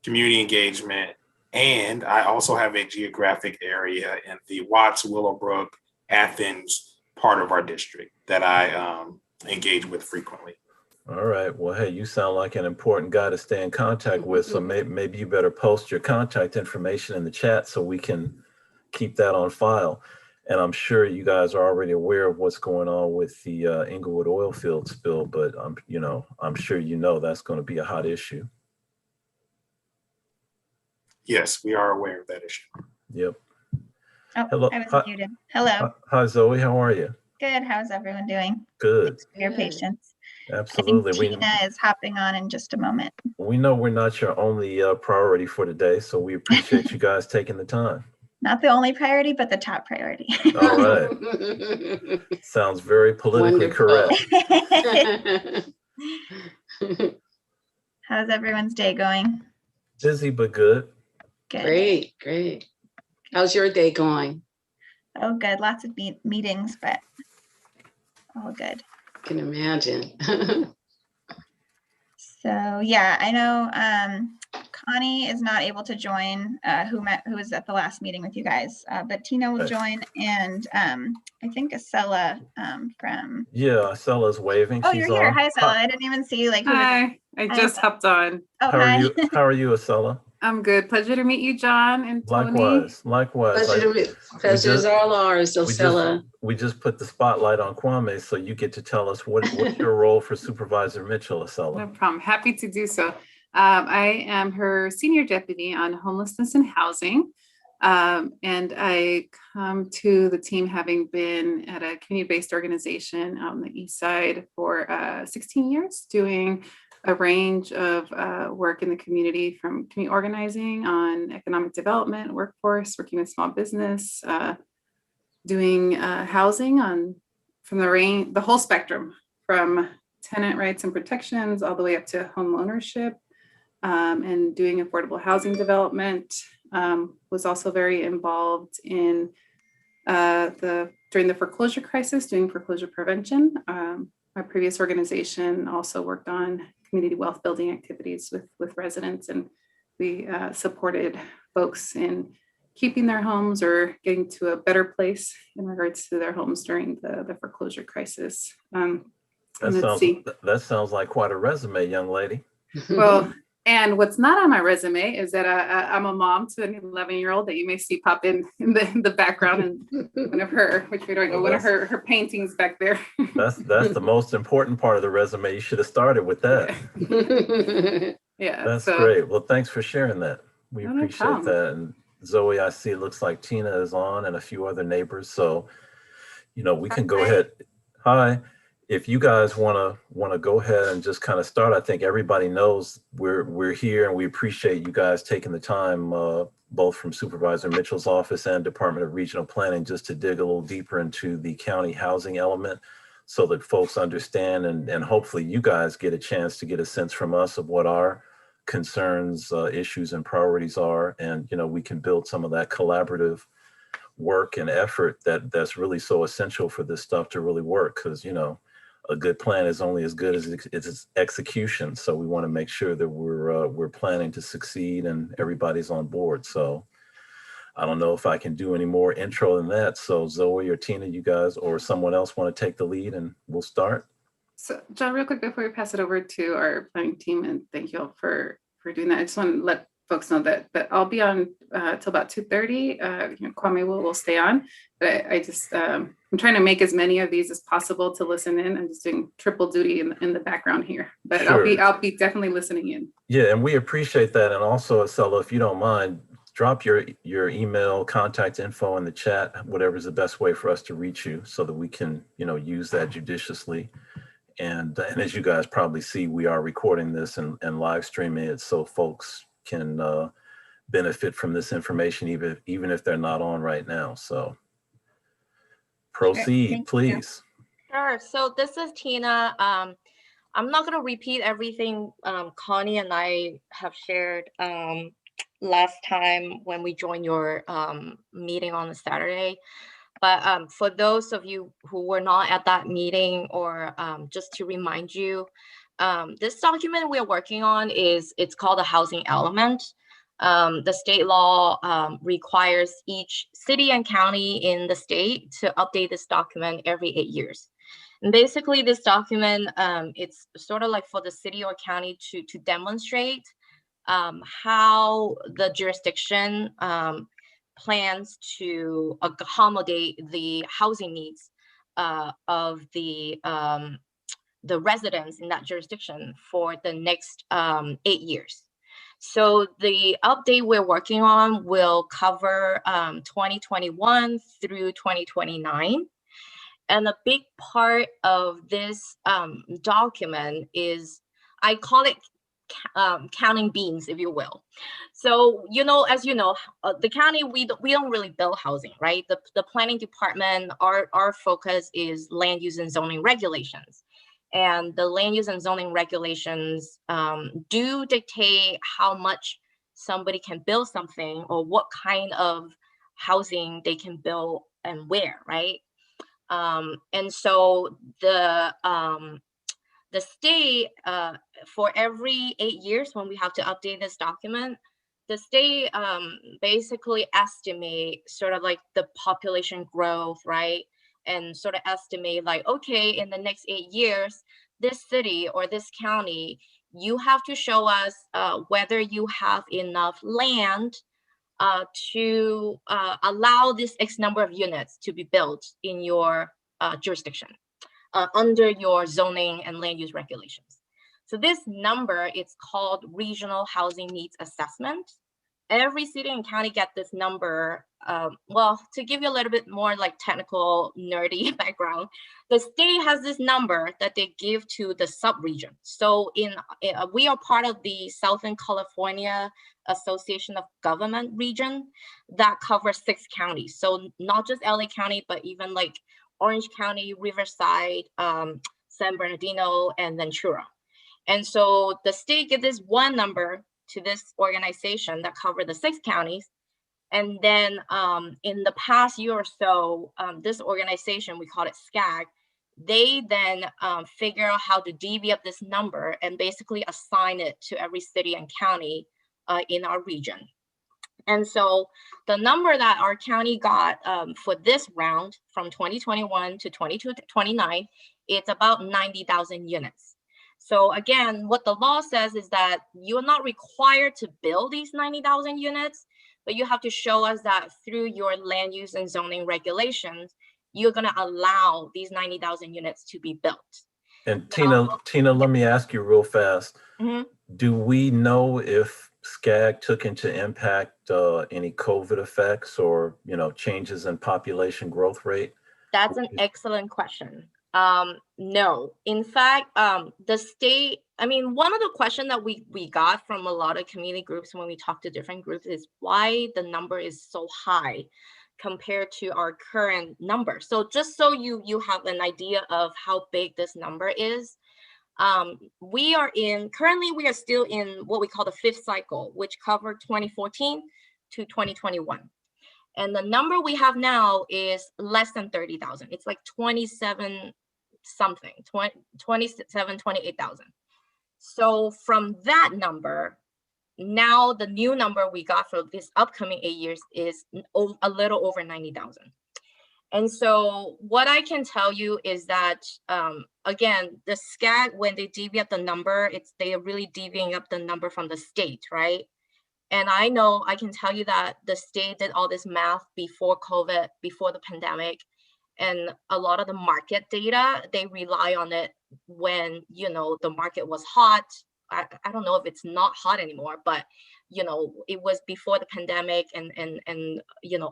community engagement, and I also have a geographic area in the Watts, Willowbrook, Athens part of our district that I engage with frequently. All right. Well, hey, you sound like an important guy to stay in contact with. So maybe you better post your contact information in the chat so we can keep that on file. And I'm sure you guys are already aware of what's going on with the Inglewood oil field spill, but I'm sure that's going to be a hot issue. Yes, we are aware of that issue. Yep. Oh, hello. I was muted. Hello. Hi, Zoe. How are you? Good. How's everyone doing? Good. Thanks for your patience. Absolutely. I think Tina is hopping on in just a moment. We know we're not your only priority for today, so we appreciate you guys taking the time. Not the only priority, but the top priority. All right. Sounds very politically correct. How's everyone's day going? Busy, but good. Good. Great. How's your day going? Oh, good. Lots of meetings, but all good. Can imagine. So yeah, I know Connie is not able to join, who was at the last meeting with you guys, but Tina will join, and I think Acela from. Yeah, Acela's waving. Oh, She's you're here. on. Hi, Acela. I didn't even see you. Like, hi. I just hopped on. Oh, how hi. are you? How are you, Acela? I'm good. Pleasure to meet you, John and Tony. Likewise. Pleasure's all ours, Acela. We just put the spotlight on Kwame, so you get to tell us what's your role for Supervisor Mitchell, Acela. No problem. Happy to do so. I am her senior deputy on homelessness and housing. And I come to the team having been at a community-based organization on the East Side for 16 years, doing a range of work in the community, from community organizing on economic development, workforce, working with small business, doing housing from the whole spectrum, from tenant rights and protections all the way up to home ownership, and doing affordable housing development. Was also very involved in during the foreclosure crisis, doing foreclosure prevention. My previous organization also worked on community wealth building activities with residents, and we supported folks in keeping their homes or getting to a better place in regards to their homes during the foreclosure crisis. That sounds like quite a resume, young lady. Well, and what's not on my resume is that I'm a mom to an 11-year-old that you may see pop in the background, and one of her paintings back there. That's the most important part of the resume. You should have started with that. Yeah. That's great. Well, thanks for sharing that. We appreciate that. And Zoe, I see it looks like Tina is on, and a few other neighbors. So, we can go ahead. Hi. If you guys want to go ahead and just kind of start, I think everybody knows we're here, and we appreciate you guys taking the time, both from Supervisor Mitchell's office and Department of Regional Planning, just to dig a little deeper into the county housing element, so that folks understand, and hopefully you guys get a chance to get a sense from us of what our concerns, issues, and priorities are, and we can build some of that collaborative work and effort that's really so essential for this stuff to really work, because a good plan is only as good as its execution. So we want to make sure that we're planning to succeed and everybody's on board. So I don't know if I can do any more intro than that. So Zoe or Tina, you guys or someone else want to take the lead, and we'll start. So John, real quick before we pass it over to our planning team, and thank you all for doing that. I just want to let folks know that I'll be on till about 2:30. Kwame will stay on, but I just I'm trying to make as many of these as possible to listen in. I'm just doing triple duty in the background here, but sure. I'll be definitely listening in. Yeah, and we appreciate that. And also, Acela, if you don't mind, drop your email, contact info in the chat, whatever's the best way for us to reach you, so that we can use that judiciously. And as you guys probably see, we are recording this and live streaming it, so folks can benefit from this information, even if they're not on right now. So proceed, please. Sure. So this is Tina. I'm not going to repeat everything Connie and I have shared last time when we joined your meeting on a Saturday. But for those of you who were not at that meeting, or just to remind you, This document we're working on it's called a housing element. The state law requires each city and county in the state to update this document every 8 years. And basically this document, it's sort of like for the city or county to demonstrate how the jurisdiction plans to accommodate the housing needs of the residents in that jurisdiction for the next 8 years. So the update we're working on will cover 2021 through 2029. And a big part of this document is, I call it counting beans, if you will. So, as you know, the county, we don't really build housing, right? The planning department, our focus is land use and zoning regulations. And the land use and zoning regulations do dictate how much somebody can build something or what kind of housing they can build and where, right? And so the state, for every 8 years when we have to update this document, the state basically estimate sort of like the population growth, right? And sort of estimate like, okay, in the next 8 years, this city or this county, you have to show us whether you have enough land to allow this X number of units to be built in your jurisdiction under your zoning and land use regulations. So this number, it's called Regional Housing Needs Assessment. Every city and county get this number. Well, to give you a little bit more like technical, nerdy background, the state has this number that they give to the sub-region. So we are part of the Southern California Association of Government region that covers 6 counties. So not just LA County, but even like Orange County, Riverside, San Bernardino, and Ventura. And so the state gives this one number to this organization that cover the 6 counties. And then in the past year or so, this organization, we call it SCAG, they then figure out how to divvy up this number and basically assign it to every city and county in our region. And so the number that our county got for this round from 2021 to 2029, it's about 90,000 units. So again, what the law says is that you're not required to build these 90,000 units, but you have to show us that through your land use and zoning regulations, you're going to allow these 90,000 units to be built. And Tina, let me ask you real fast. Mm-hmm. Do we know if SCAG took into impact any COVID effects or, changes in population growth rate? That's an excellent question. No, in fact, the state, one of the questions that we got from a lot of community groups when we talk to different groups is why the number is so high compared to our current number. So just so you have an idea of how big this number is, currently we are still in what we call the 5th cycle, which covered 2014 to 2021. And the number we have now is less than 30,000. It's like 27 something, 27, 28,000. So from that number, now the new number we got for this upcoming 8 years is a little over 90,000. And so what I can tell you is that, again, the SCAG, when they divvy up the number, they are really divvying up the number from the state, right? And I can tell you that the state did all this math before COVID, before the pandemic. And a lot of the market data, they rely on it when, the market was hot. I don't know if it's not hot anymore, but, it was before the pandemic and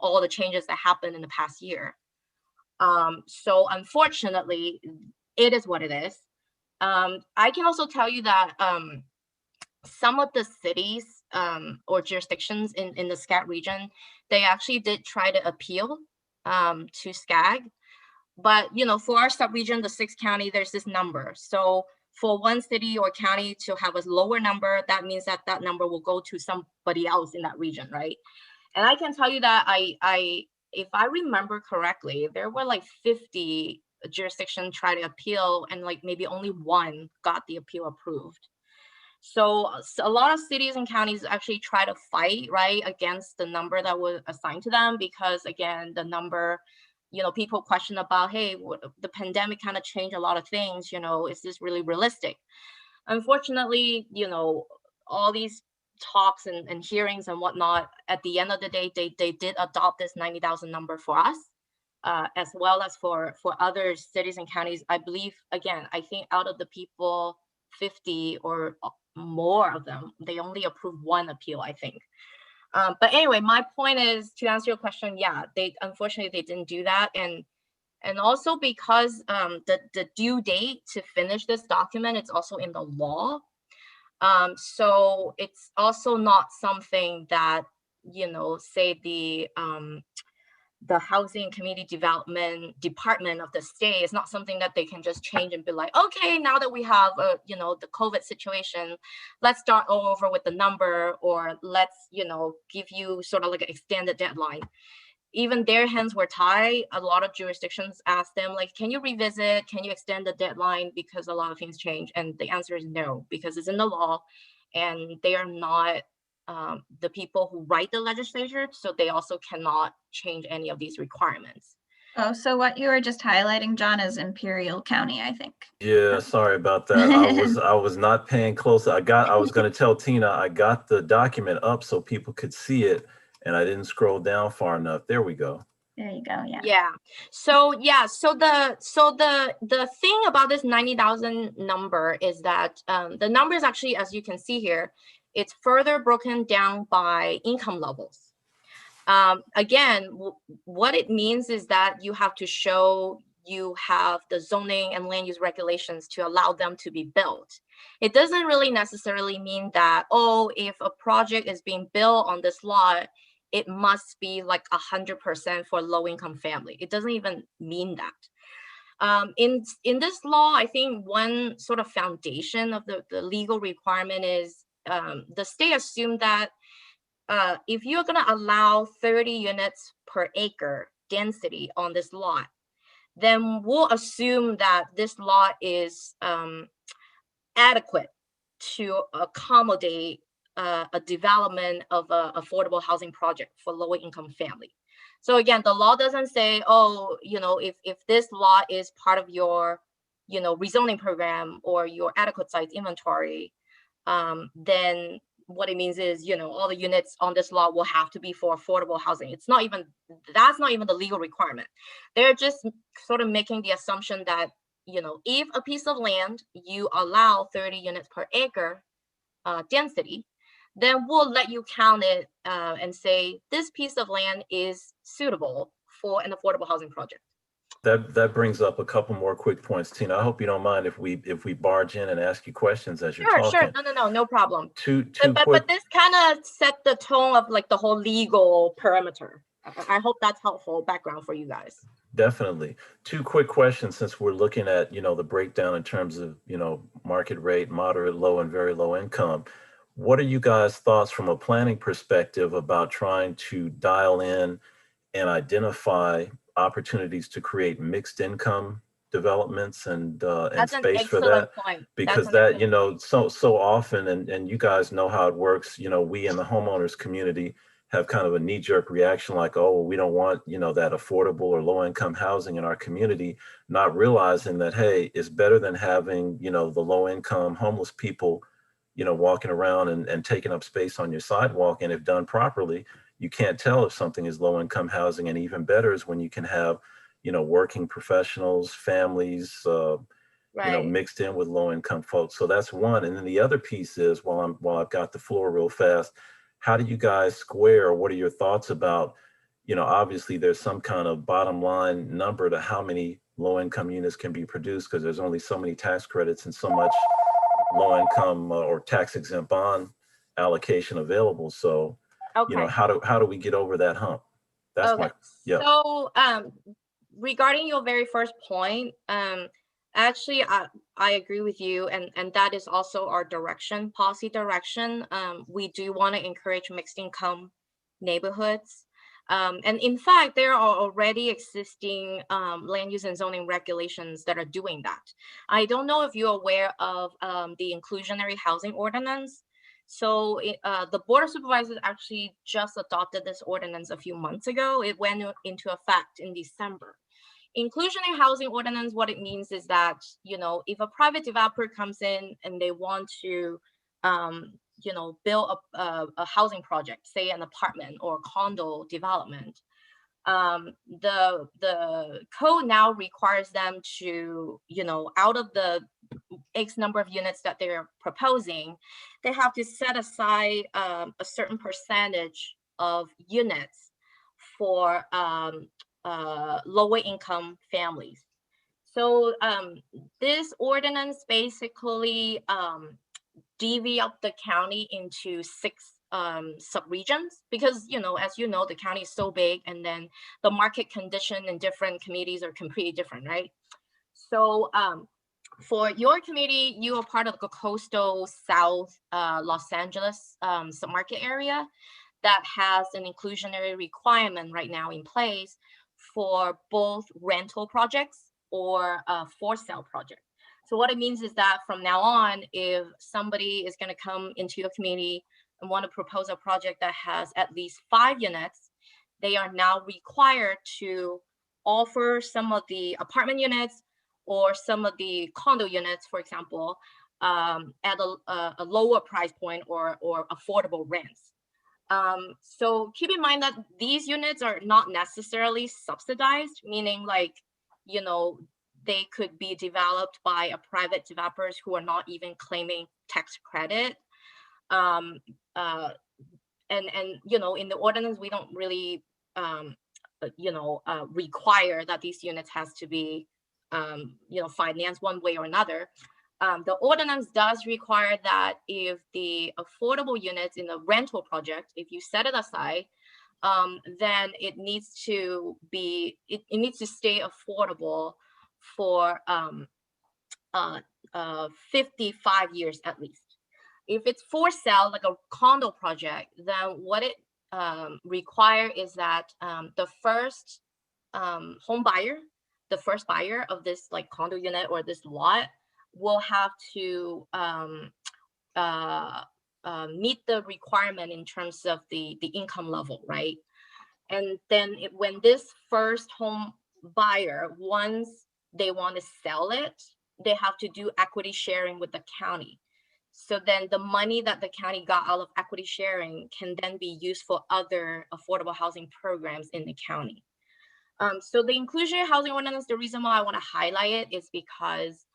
all the changes that happened in the past year. So unfortunately, it is what it is. I can also tell you that some of the cities or jurisdictions in the SCAG region, they actually did try to appeal to SCAG. But, for our sub-region, the 6th county, there's this number. So for one city or county to have a lower number, that means that number will go to somebody else in that region, right? And I can tell you that if I remember correctly, there were like 50 jurisdiction try to appeal, and like maybe only one got the appeal approved. So a lot of cities and counties actually try to fight, right, against the number that was assigned to them, because again, the number, people question about, hey, the pandemic kind of changed a lot of things, is this really realistic? Unfortunately, all these talks and hearings and whatnot, at the end of the day, they did adopt this 90,000 number for us, as well as for other cities and counties. I believe, again, I think out of the people, 50 or more of them, they only approved one appeal, I think. But anyway, my point is, to answer your question, yeah, unfortunately they didn't do that, and also because the due date to finish this document, it's also in the law. So it's also not something that, say the Housing and Community Development Department of the state, is not something that they can just change and be like, okay, now that we have, the COVID situation, let's start all over with the number, or let's, give you sort of like an extended deadline. Even their hands were tied. A lot of jurisdictions asked them, like, can you revisit? Can you extend the deadline? Because a lot of things change. And the answer is no, because it's in the law, and they are not the people who write the legislature, so they also cannot change any of these requirements. Oh, so what you were just highlighting, John, is Imperial County, I think. Yeah, sorry about that. I was not paying close. I was going to tell Tina, I got the document up so people could see it, and I didn't scroll down far enough. There we go. There you go. Yeah. Yeah. So the thing about this 90,000 number is that the number is actually, as you can see here, it's further broken down by income levels. Again, what it means is that you have to show you have the zoning and land use regulations to allow them to be built. It doesn't really necessarily mean that, oh, if a project is being built on this lot, it must be like 100% for low-income family. It doesn't even mean that. In this law, I think one sort of foundation of the legal requirement is the state assumed that if you're going to allow 30 units per acre density on this lot, then we'll assume that this lot is adequate to accommodate a development of an affordable housing project for lower income family. So again, the law doesn't say, oh, if this lot is part of your, rezoning program or your adequate sites inventory, then what it means is, all the units on this lot will have to be for affordable housing. That's not even the legal requirement. They're just sort of making the assumption that, if a piece of land, you allow 30 units per acre density, then we'll let you count it and say this piece of land is suitable for an affordable housing project. That brings up a couple more quick points, Tina. I hope you don't mind if we barge in and ask you questions as you're talking. Sure. No problem. But this kind of set the tone of like the whole legal perimeter. I hope that's helpful background for you guys. Definitely. Two quick questions, since we're looking at, the breakdown in terms of, market rate, moderate, low, and very low income. What are you guys' thoughts from a planning perspective about trying to dial in and identify opportunities to create mixed income developments and space for that? Point. Because so often, and you guys know how it works, we in the homeowners community have kind of a knee-jerk reaction like, oh, we don't want, that affordable or low-income housing in our community, not realizing that, hey, it's better than having, the low-income homeless people, walking around and taking up space on your sidewalk. And if done properly, you can't tell if something is low-income housing. And even better is when you can have, working professionals, families, mixed in with low-income folks. So that's one. And then the other piece is, while I've got the floor real fast, how do you guys square, what are your thoughts about, obviously there's some kind of bottom line number to how many low-income units can be produced, because there's only so many tax credits and so much low-income or tax-exempt bond allocation available. So, how do we get over that hump? That's So regarding your very first point, actually, I agree with you, and that is also our policy direction. We do want to encourage mixed income neighborhoods. And in fact, there are already existing land use and zoning regulations that are doing that. I don't know if you're aware of the Inclusionary Housing Ordinance. So the Board of Supervisors actually just adopted this ordinance a few months ago. It went into effect in December. Inclusionary housing ordinance, what it means is that, you know, if a private developer comes in and they want to, you know, build a housing project, say an apartment or condo development, the code now requires them to, you know, out of the X number of units that they're proposing, they have to set aside a certain percentage of units for lower income families. So this ordinance basically divvy up the county into 6 sub-regions, because, you know, as you know, the county is so big, and then the market condition in different communities are completely different, right? So for your committee, you are part of the coastal South Los Angeles submarket area that has an inclusionary requirement right now in place for both rental projects or for sale projects. So what it means is that from now on, if somebody is going to come into your community and want to propose a project that has at least 5 units, they are now required to offer some of the apartment units or some of the condo units, for example, at a lower price point or affordable rents. So keep in mind that these units are not necessarily subsidized, meaning like, you know, they could be developed by a private developers who are not even claiming tax credit. And you know, in the ordinance, we don't really, you know, require that these units has to be, you know, financed one way or another. The ordinance does require that if the affordable units in the rental project, if you set it aside, then it needs to be, it needs to stay affordable for 55 years at least. If it's for sale, like a condo project, then what it requires is that the first home buyer, the first buyer of this like condo unit or this lot will have to meet the requirement in terms of the income level, right? And then when this first home buyer, once they want to sell it, they have to do equity sharing with the county. So then the money that the county got out of equity sharing can then be used for other affordable housing programs in the county. So the inclusionary housing ordinance, the reason why I want to highlight it is because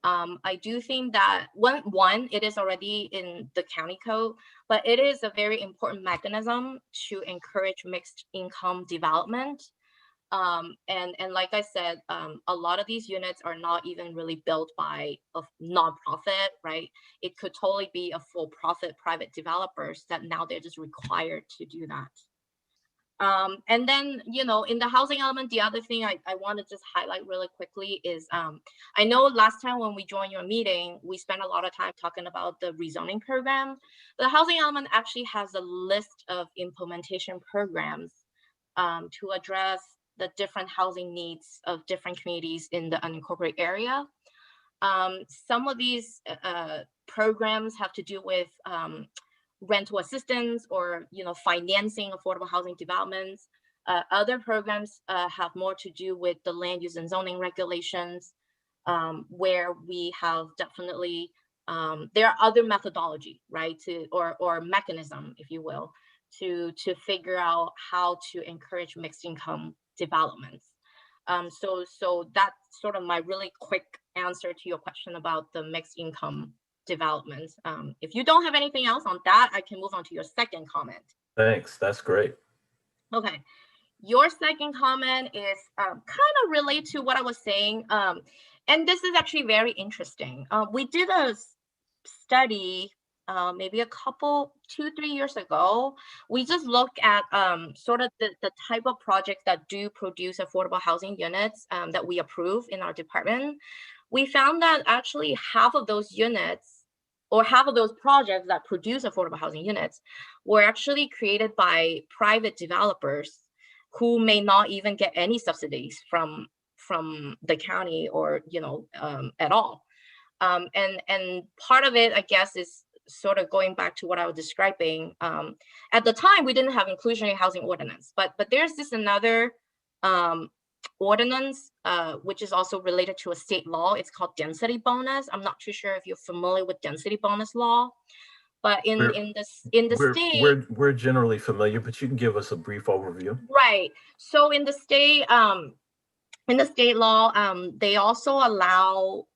I do think that one, it is already in the county code, but it is a very important mechanism to encourage mixed income development. And like I said, a lot of these units are not even really built by a nonprofit, right? It could totally be a for-profit private developers that now they're just required to do that. And then, you know, in the housing element, the other thing I want to just highlight really quickly is, I know last time when we joined your meeting, we spent a lot of time talking about the rezoning program. The housing element actually has a list of implementation programs to address the different housing needs of different communities in the unincorporated area. Some of these programs have to do with rental assistance or, you know, financing affordable housing developments. Other programs have more to do with the land use and zoning regulations, where we have definitely, there are other methodology, right, or mechanism, if you will, to figure out how to encourage mixed income developments. So that's sort of my really quick answer to your question about the mixed income development. If you don't have anything else on that, I can move on to your second comment. Thanks, that's great. Okay, your second comment is kind of related to what I was saying. And this is actually very interesting. We did a study maybe a couple, 2-3 years ago. We just looked at sort of the type of projects that do produce affordable housing units that we approve in our department. We found that actually half of those units or half of those projects that produce affordable housing units were actually created by private developers who may not even get any subsidies from the county or, at all. And part of it, I guess, is sort of going back to what I was describing. At the time, we didn't have inclusionary housing ordinance, but there's this another ordinance, which is also related to a state law. It's called density bonus. I'm not too sure if you're familiar with density bonus law, but in the state, we're generally familiar, but you can give us a brief overview. Right. So in the state law, they also allow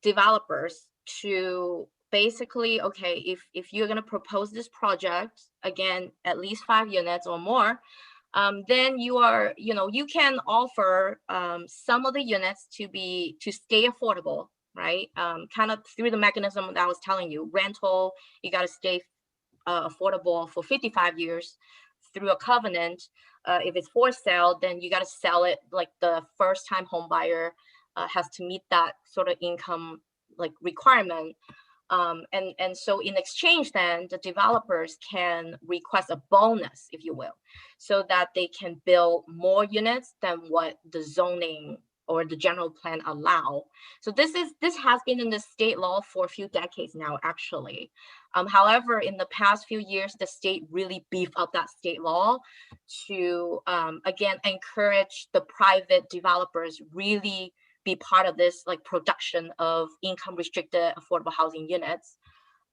developers to basically, okay, if you're going to propose this project, again, at least 5 units or more, then you can offer some of the units to stay affordable, right? Kind of through the mechanism that I was telling you, rental, you got to stay affordable for 55 years through a covenant. If it's for sale, then you got to sell it, like the first time home buyer has to meet that sort of income like requirement. And so in exchange, then the developers can request a bonus, if you will, so that they can build more units than what the zoning or the general plan allow. So this has been in the state law for a few decades now, actually. However, in the past few years, the state really beefed up that state law to, again, encourage the private developers really be part of this like production of income restricted affordable housing units.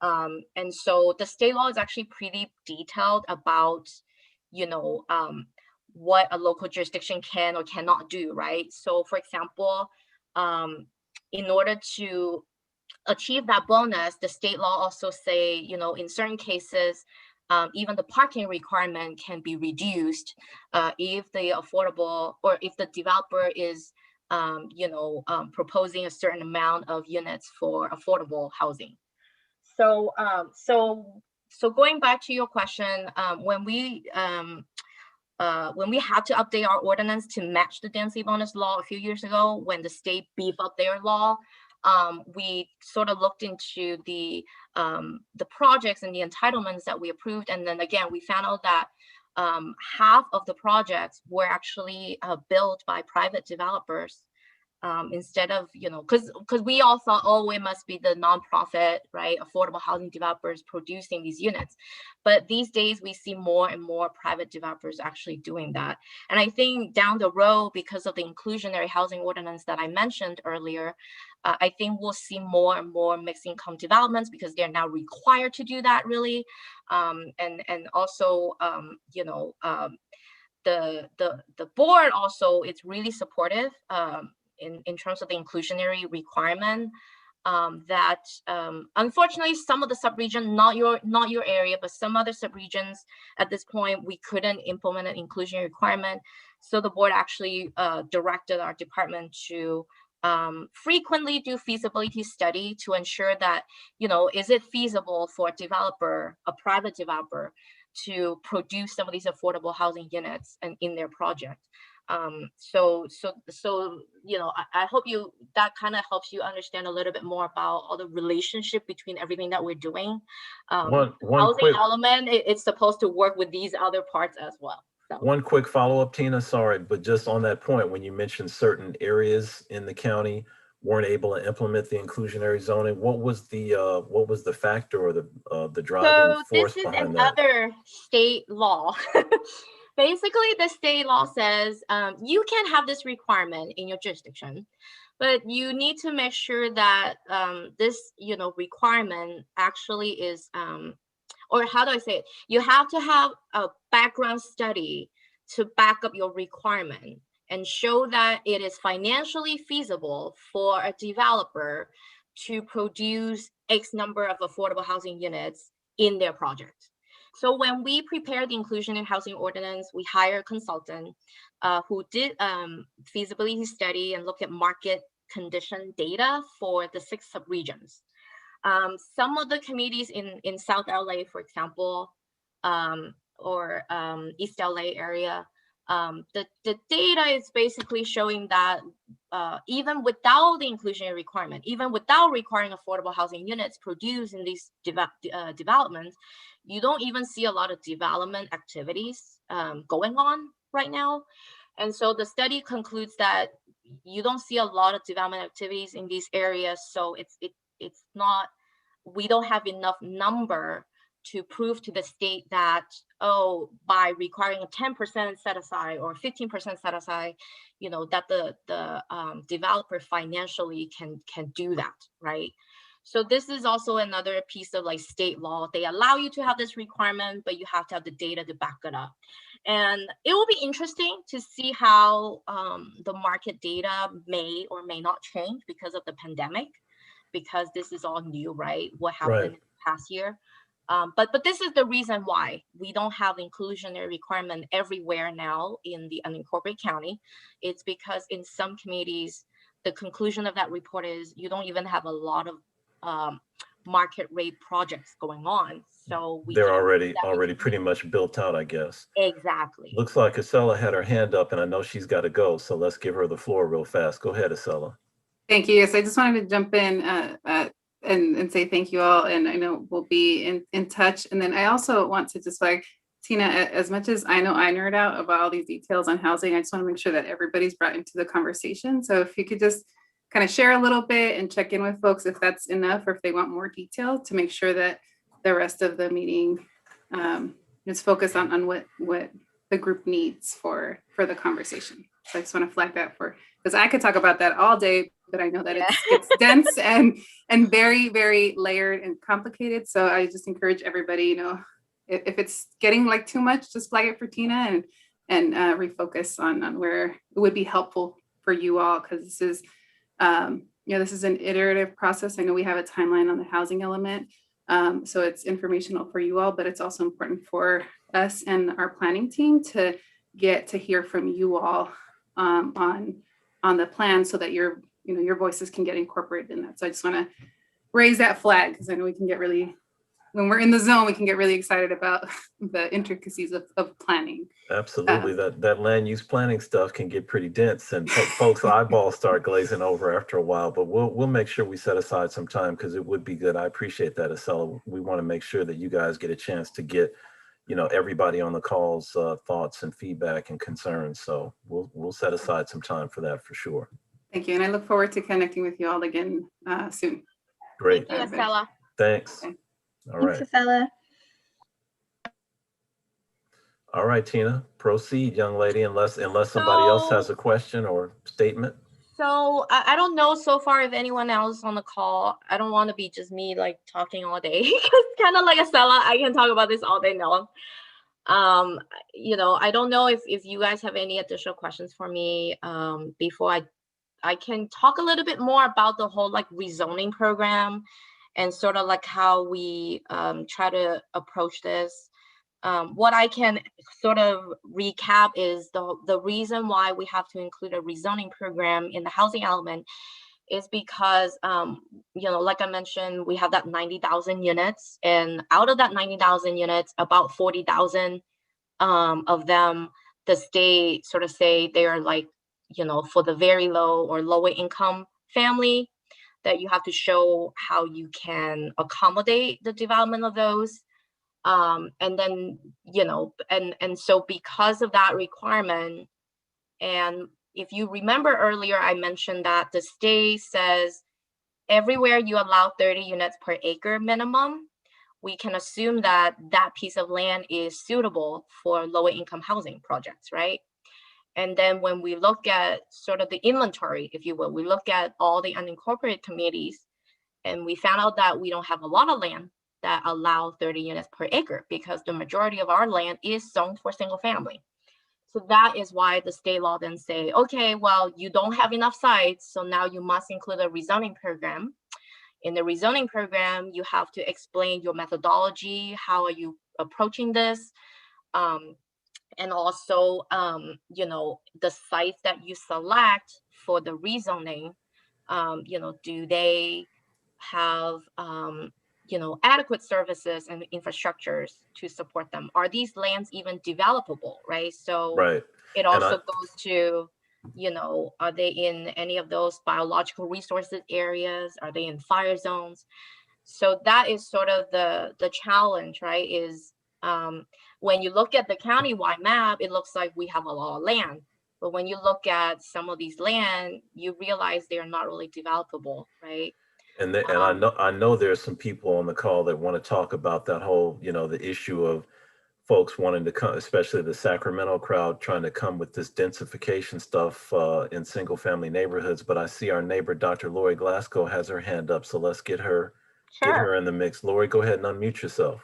And so the state law is actually pretty detailed about, what a local jurisdiction can or cannot do, right? So for example, in order to achieve that bonus, the state law also say, in certain cases, even the parking requirement can be reduced if the affordable or if the developer is proposing a certain amount of units for affordable housing. So going back to your question, when we had to update our ordinance to match the density bonus law a few years ago, when the state beefed up their law, we sort of looked into the projects and the entitlements that we approved, and then again we found out that half of the projects were actually built by private developers instead of, because we all thought, oh, it must be the nonprofit, right, affordable housing developers producing these units. But these days we see more and more private developers actually doing that. And I think down the road, because of the inclusionary housing ordinance that I mentioned earlier, I think we'll see more and more mixed income developments because they're now required to do that, really. And also, the board also is really supportive in terms of the inclusionary requirement. That unfortunately some of the subregion, not your area, but some other subregions at this point, we couldn't implement an inclusionary requirement. So the board actually directed our department to frequently do feasibility study to ensure that, is it feasible for a private developer to produce some of these affordable housing units and in their project. So I hope that kind of helps you understand a little bit more about all the relationship between everything that we're doing. One housing quick element, it's supposed to work with these other parts as well. So. One quick follow-up, Tina, sorry, but just on that point, when you mentioned certain areas in the county weren't able to implement the inclusionary zoning, what was the factor or the driving force behind that? So this is another state law. Basically, the state law says you can have this requirement in your jurisdiction, but you need to make sure that this, requirement actually is, or how do I say it? You have to have a background study to back up your requirement and show that it is financially feasible for a developer to produce X number of affordable housing units in their project. So when we prepared the inclusionary housing ordinance, we hired a consultant who did feasibility study and look at market condition data for the 6 subregions. Some of the communities in South LA, for example, or East LA area, The data is basically showing that even without the inclusionary requirement, even without requiring affordable housing units produced in these developments, you don't even see a lot of development activities going on right now. And so the study concludes that you don't see a lot of development activities in these areas. So it's not, we don't have enough number to prove to the state that, oh, by requiring a 10% set aside or 15% set aside, you know, that the developer financially can do that, right? So this is also another piece of like state law. They allow you to have this requirement, but you have to have the data to back it up. And it will be interesting to see how the market data may or may not change because of the pandemic, because this is all new, right? What happened in the past year. But this is the reason why we don't have inclusionary requirement everywhere now in the unincorporated county. It's because in some communities, the conclusion of that report is you don't even have a lot of market rate projects going on. So they're already pretty much built out, I guess. Exactly. Looks like Acela had her hand up, and I know she's got to go. So let's give her the floor real fast. Go ahead, Acela. Thank you. Yes, I just wanted to jump in and say thank you all. And I know we'll be in touch. And then I also want to just like, Tina, as much as I know I nerd out about all these details on housing, I just want to make sure that everybody's brought into the conversation. So if you could just kind of share a little bit and check in with folks if that's enough, or if they want more detail, to make sure that the rest of the meeting is focused on what the group needs for the conversation. So I just want to flag that because I could talk about that all day, but I know that it's dense and very, very layered and complicated. So I just encourage everybody, you know, if it's getting like too much, just flag it for Tina and refocus on where it would be helpful for you all, because this is, this is an iterative process. I know we have a timeline on the housing element. So it's informational for you all, but it's also important for us and our planning team to get to hear from you all on the plan, so that your voices can get incorporated in that. So I just want to raise that flag, because I know we can get really, when we're in the zone, we can get really excited about the intricacies of planning. Absolutely. That land use planning stuff can get pretty dense, and folks' eyeballs start glazing over after a while, but we'll make sure we set aside some time, because it would be good. I appreciate that, Acela. We want to make sure that you guys get a chance to get, everybody on the call's thoughts and feedback and concerns. So we'll set aside some time for that for sure. Thank you. And I look forward to connecting with you all again soon. Great. Thank you, Acela. Thanks. Okay. All right. Thanks, Acela. All right, Tina, proceed, young lady, unless somebody else has a question or statement. So I don't know so far if anyone else on the call. I don't want to be just me like talking all day, because kind of like Acela, I can talk about this all day long. I don't know if you guys have any additional questions for me before I can talk a little bit more about the whole like rezoning program and sort of like how we try to approach this. What I can sort of recap is the reason why we have to include a rezoning program in the housing element is because, like I mentioned, we have that 90,000 units, and out of that 90,000 units, about 40,000 of them, the state sort of say they are like, for the very low or lower income family, that you have to show how you can accommodate the development of those. And then, and so because of that requirement, and if you remember earlier, I mentioned that the state says everywhere you allow 30 units per acre minimum, we can assume that that piece of land is suitable for lower income housing projects, right? And then when we look at sort of the inventory, if you will, we look at all the unincorporated communities, and we found out that we don't have a lot of land that allow 30 units per acre, because the majority of our land is zoned for single family. So that is why the state law then say, okay, well, you don't have enough sites, so now you must include a rezoning program. In the rezoning program, you have to explain your methodology, how are you approaching this, and also, the sites that you select for the rezoning, do they have adequate services and infrastructures to support them. Are these lands even developable, right? So Right. it also goes to, are they in any of those biological resources areas? Are they in fire zones? So that is sort of the challenge, right? Is when you look at the countywide map, it looks like we have a lot of land. But when you look at some of these land, you realize they're not really developable, right? And I know there's some people on the call that want to talk about that whole, the issue of folks wanting to come, especially the Sacramento crowd, trying to come with this densification stuff in single family neighborhoods. But I see our neighbor, Dr. Lori Glasgow, has her hand up. So let's get her in the mix. Lori, go ahead and unmute yourself.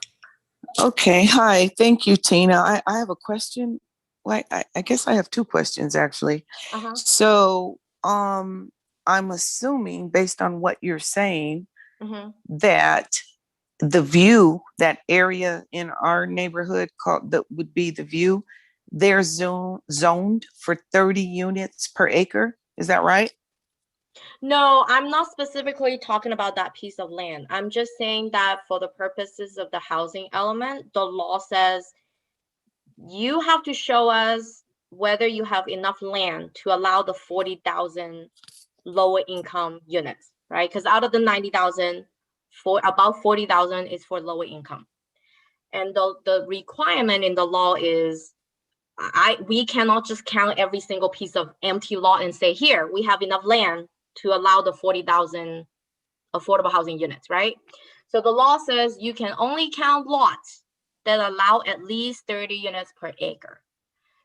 Okay. Hi. Thank you, Tina. I have a question. Like, I guess I have two questions actually. So, I'm assuming based on what you're saying that the view, that area in our neighborhood called that would be the view, they're zoned for 30 units per acre. Is that right? No, I'm not specifically talking about that piece of land. I'm just saying that for the purposes of the housing element, the law says you have to show us whether you have enough land to allow the 40,000 lower income units, right? Because out of the 90,000, for about 40,000 is for lower income. And the requirement in the law is we cannot just count every single piece of empty lot and say, here, we have enough land to allow the 40,000 affordable housing units, right? So the law says you can only count lots that allow at least 30 units per acre.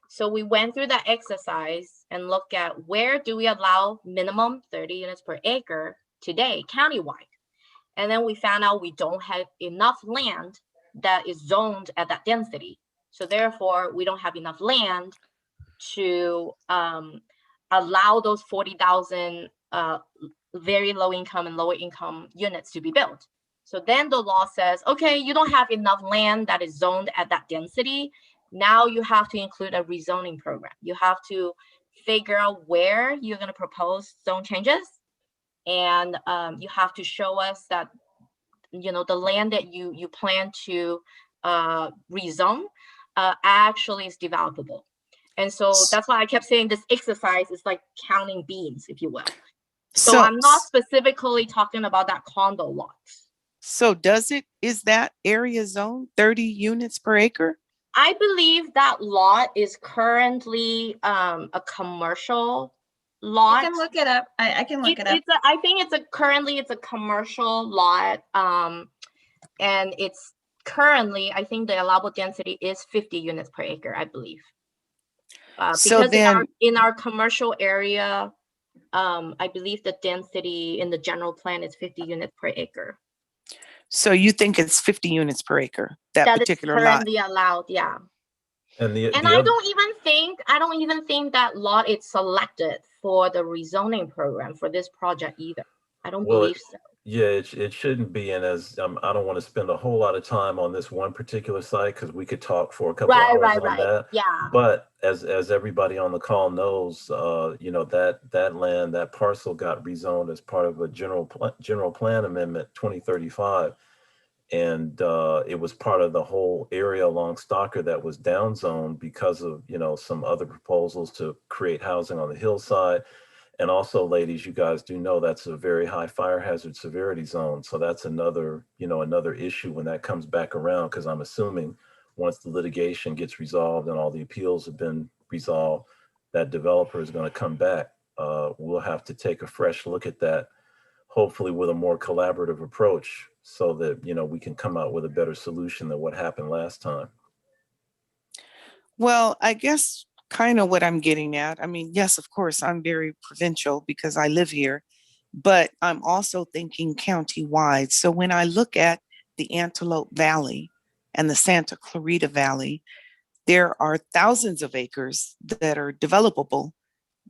So we went through that exercise and looked at where do we allow minimum 30 units per acre today, countywide. And then we found out we don't have enough land that is zoned at that density. So therefore, we don't have enough land to allow those 40,000 very low income and lower income units to be built. So then the law says, okay, you don't have enough land that is zoned at that density. Now you have to include a rezoning program. You have to figure out where you're going to propose zone changes. And you have to show us that, the land that you plan to rezone actually is developable. And so that's why I kept saying this exercise is like counting beans, if you will. So I'm not specifically talking about that condo lot. So is that area zone 30 units per acre? I believe that lot is currently a commercial lot. I can look it up. I can look it up. I think currently it's a commercial lot. And it's currently, I think the allowable density is 50 units per acre, I believe. Because in our commercial area, I believe the density in the general plan is 50 units per acre. So you think it's 50 units per acre, that particular lot? That is currently allowed, yeah. And I don't even think that lot is selected for the rezoning program for this project either. I don't believe so. Yeah, it shouldn't be. And as I don't want to spend a whole lot of time on this one particular site because we could talk for a couple of hours on that. Yeah. But as everybody on the call knows, that land, that parcel got rezoned as part of a general plan amendment 2035. And it was part of the whole area along Stocker that was downzoned because of, some other proposals to create housing on the hillside. And also, ladies, you guys do know that's a very high fire hazard severity zone. So that's another issue when that comes back around, because I'm assuming once the litigation gets resolved and all the appeals have been resolved, that developer is going to come back. We'll have to take a fresh look at that, hopefully with a more collaborative approach so that, we can come out with a better solution than what happened last time. Well, I guess kind of what I'm getting at. I mean, yes, of course, I'm very provincial because I live here, but I'm also thinking county-wide. So when I look at the Antelope Valley and the Santa Clarita Valley, there are thousands of acres that are developable,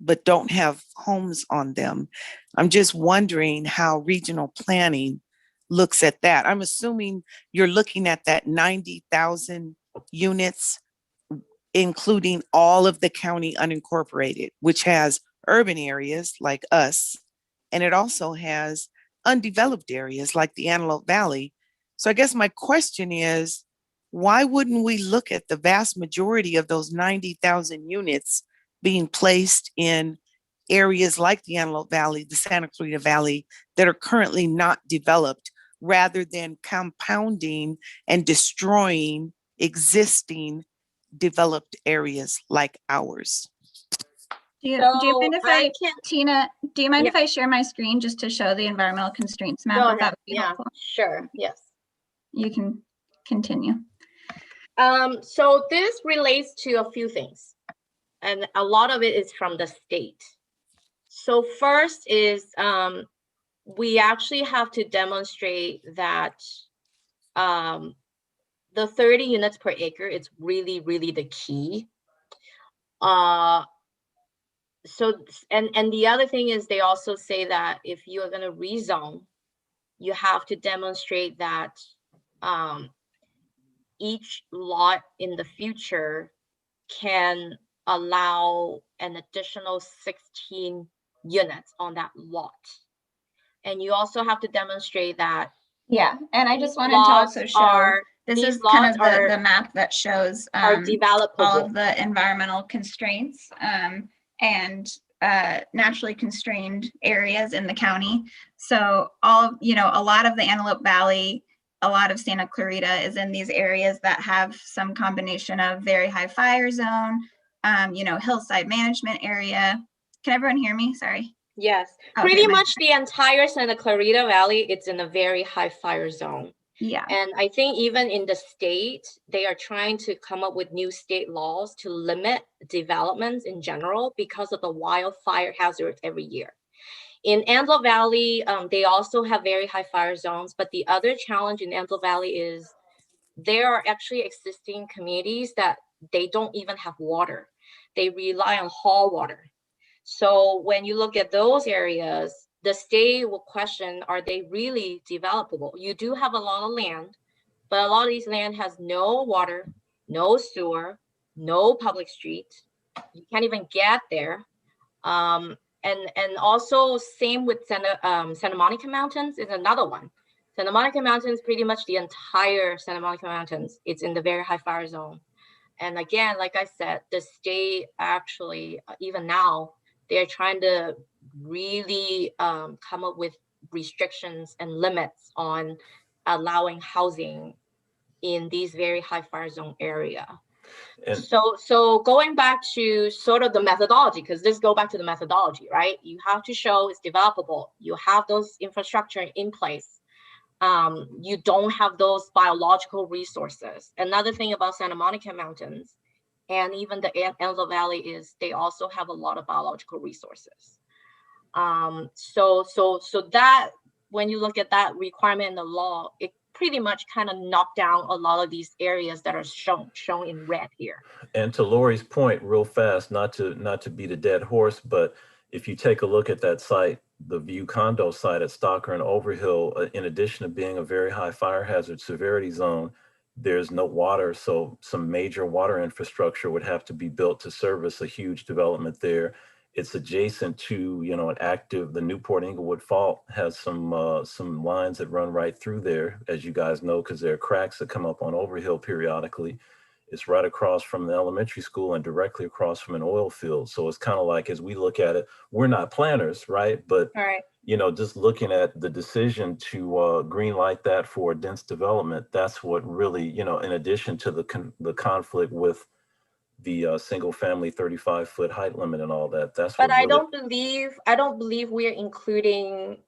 but don't have homes on them. I'm just wondering how regional planning looks at that. I'm assuming you're looking at that 90,000 units including all of the county unincorporated, which has urban areas like us, and it also has undeveloped areas like the Antelope Valley So I guess my question is, why wouldn't we look at the vast majority of those 90,000 units being placed in areas like the Antelope Valley, the Santa Clarita Valley, that are currently not developed, rather than compounding and destroying existing developed areas like ours? Do you mind if I can, Tina, do you mind Yeah. if I share my screen just to show the environmental constraints map? go If that ahead. would be Yeah, helpful. sure. Yes. You can continue. So this relates to a few things, and a lot of it is from the state. So first is we actually have to demonstrate that the 30 units per acre is really, really the key. So, and the other thing is they also say that if you are going to rezone, you have to demonstrate that each lot in the future can allow an additional 16 units on that lot. And you also have to demonstrate that. Yeah, and I just wanted to also show, this is kind of the map that shows are developable. all of the environmental constraints and naturally constrained areas in the county. So a lot of the Antelope Valley, a lot of Santa Clarita is in these areas that have some combination of very high fire zone, hillside management area. Can everyone hear me? Sorry. Yes, okay, pretty much the entire Santa Clarita Valley, it's in a very high fire zone. Yeah. And I think even in the state, they are trying to come up with new state laws to limit developments in general because of the wildfire hazards every year. In Antelope Valley, they also have very high fire zones, but the other challenge in Antelope Valley is there are actually existing communities that they don't even have water. They rely on haul water. So when you look at those areas, the state will question, are they really developable? You do have a lot of land, but a lot of these land has no water, no sewer, no public street. You can't even get there. And also same with Santa Monica Mountains is another one. Santa Monica Mountains, pretty much the entire Santa Monica Mountains, it's in the very high fire zone. And again, like I said, the state actually, even now, they're trying to really come up with restrictions and limits on allowing housing in these very high fire zone area. And so going back to sort of the methodology, because this go back to the methodology, right? You have to show it's developable. You have those infrastructure in place. You don't have those biological resources. Another thing about Santa Monica Mountains and even the Antelope Valley is they also have a lot of biological resources. So that when you look at that requirement in the law, it pretty much kind of knocked down a lot of these areas that are shown in red here. And to Lori's point, real fast, not to beat a dead horse, but if you take a look at that site, the View condo site at Stocker and Overhill, in addition to being a very high fire hazard severity zone, there's no water. So some major water infrastructure would have to be built to service a huge development there. It's adjacent to, an active, the Newport Inglewood Fault has some lines that run right through there, as you guys know, because there are cracks that come up on Overhill periodically. It's right across from the elementary school and directly across from an oil field. So it's kind of like, as we look at it, we're not planners, right? But, just looking at the decision to green light that for dense development, that's what really, in addition to the conflict with the single family 35-foot height limit and all that. That's but what I don't believe we're including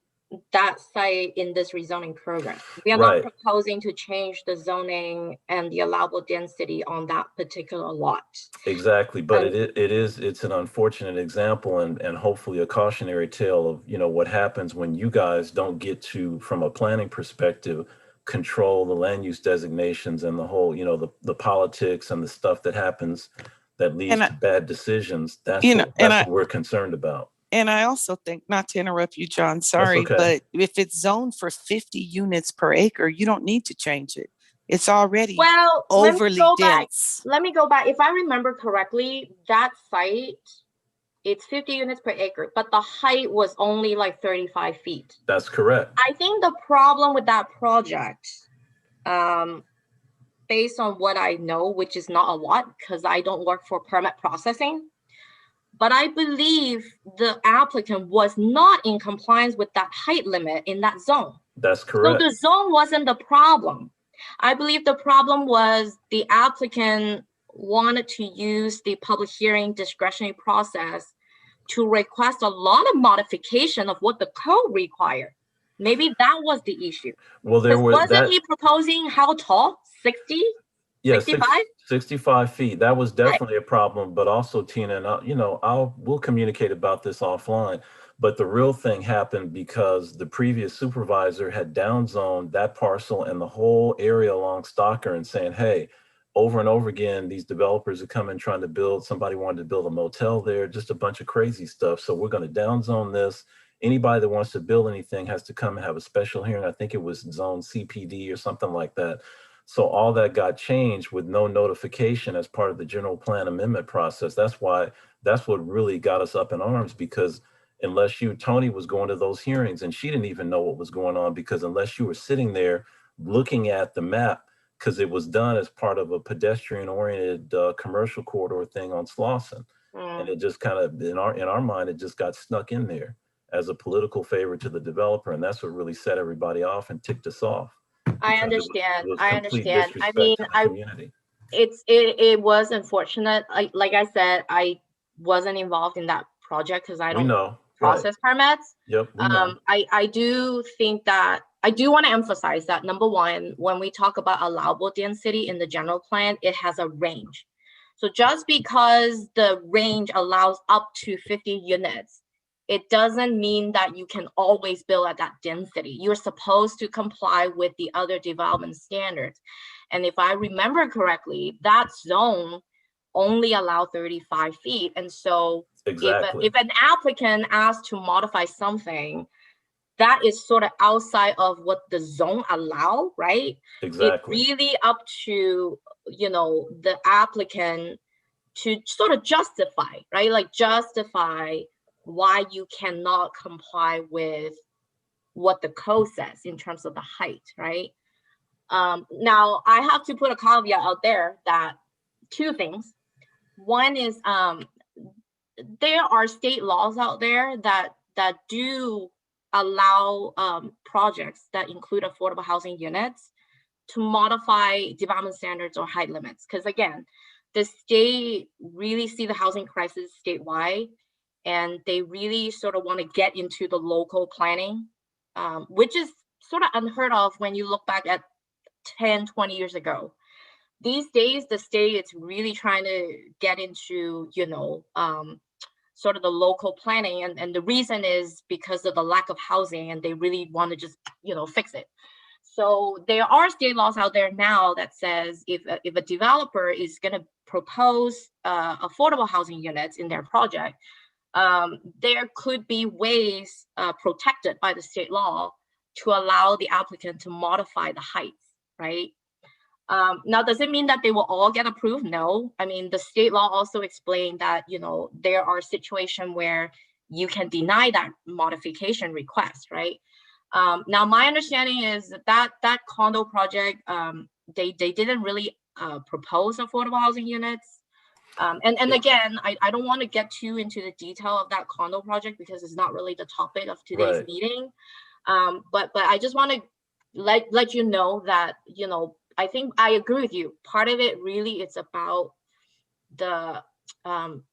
that site in this rezoning program. We are not proposing to change the zoning and the allowable density on that particular lot. Exactly, but it's an unfortunate example and hopefully a cautionary tale of what happens when you guys don't get to, from a planning perspective, control the land use designations and the whole, the politics and the stuff that happens that leads to bad decisions. That's what we're concerned about. And I also think, not to interrupt you, John, sorry, but if it's zoned for 50 units per acre, you don't need to change it. It's already overly dense. Let me go back. If I remember correctly, that site, it's 50 units per acre, but the height was only like 35 feet. That's correct. I think the problem with that project based on what I know, which is not a lot because I don't work for permit processing, but I believe the applicant was not in compliance with that height limit in that zone. That's correct. So the zone wasn't the problem. I believe the problem was the applicant wanted to use the public hearing discretionary process to request a lot of modification of what the code required. Maybe that was the issue. Well, there was wasn't he proposing how tall? 60? Yeah, 65? 65 feet. That was definitely a problem, but also Tina, and we'll communicate about this offline. But the real thing happened because the previous supervisor had downzoned that parcel and the whole area along Stocker and saying, hey, over and over again, these developers are coming trying to build, somebody wanted to build a motel there, just a bunch of crazy stuff. So we're going to downzone this. Anybody that wants to build anything has to come and have a special hearing. I think it was zone CPD or something like that. So all that got changed with no notification as part of the general plan amendment process. That's what really got us up in arms, because unless Tony was going to those hearings and she didn't even know what was going on, because unless you were sitting there looking at the map, because it was done as part of a pedestrian oriented commercial corridor thing on Slauson. And it just kind of, in our mind, it just got snuck in there as a political favor to the developer. And that's what really set everybody off and ticked us off. I understand. I mean, it was unfortunate. Like I said, I wasn't involved in that project because I don't process permits. Yep. I do think that I do want to emphasize that, number one, when we talk about allowable density in the general plan, it has a range. So just because the range allows up to 50 units, it doesn't mean that you can always build at that density. You're supposed to comply with the other development standards. And if I remember correctly, that zone only allowed 35 feet. And so if an applicant asks to modify something, that is sort of outside of what the zone allow, right? Exactly. It's really up to, the applicant to sort of justify, right? Like justify why you cannot comply with what the code says in terms of the height, right? Now, I have to put a caveat out there that two things. One is there are state laws out there that do allow projects that include affordable housing units to modify development standards or height limits. Because again, the state really see the housing crisis statewide, and they really sort of want to get into the local planning, which is sort of unheard of when you look back at 10, 20 years ago. These days, the state is really trying to get into, sort of the local planning. And the reason is because of the lack of housing, and they really want to just, fix it. So there are state laws out there now that says if a developer is going to propose affordable housing units in their project, there could be ways protected by the state law to allow the applicant to modify the heights, right? Now, does it mean that they will all get approved? No. I mean, the state law also explained that, there are situations where you can deny that modification request, right? Now, my understanding is that condo project, they didn't really propose affordable housing units. And again, I don't want to get too into the detail of that condo project because it's not really the topic of today's meeting. But I just want to let you know that, I think I agree with you. Part of it really it's about the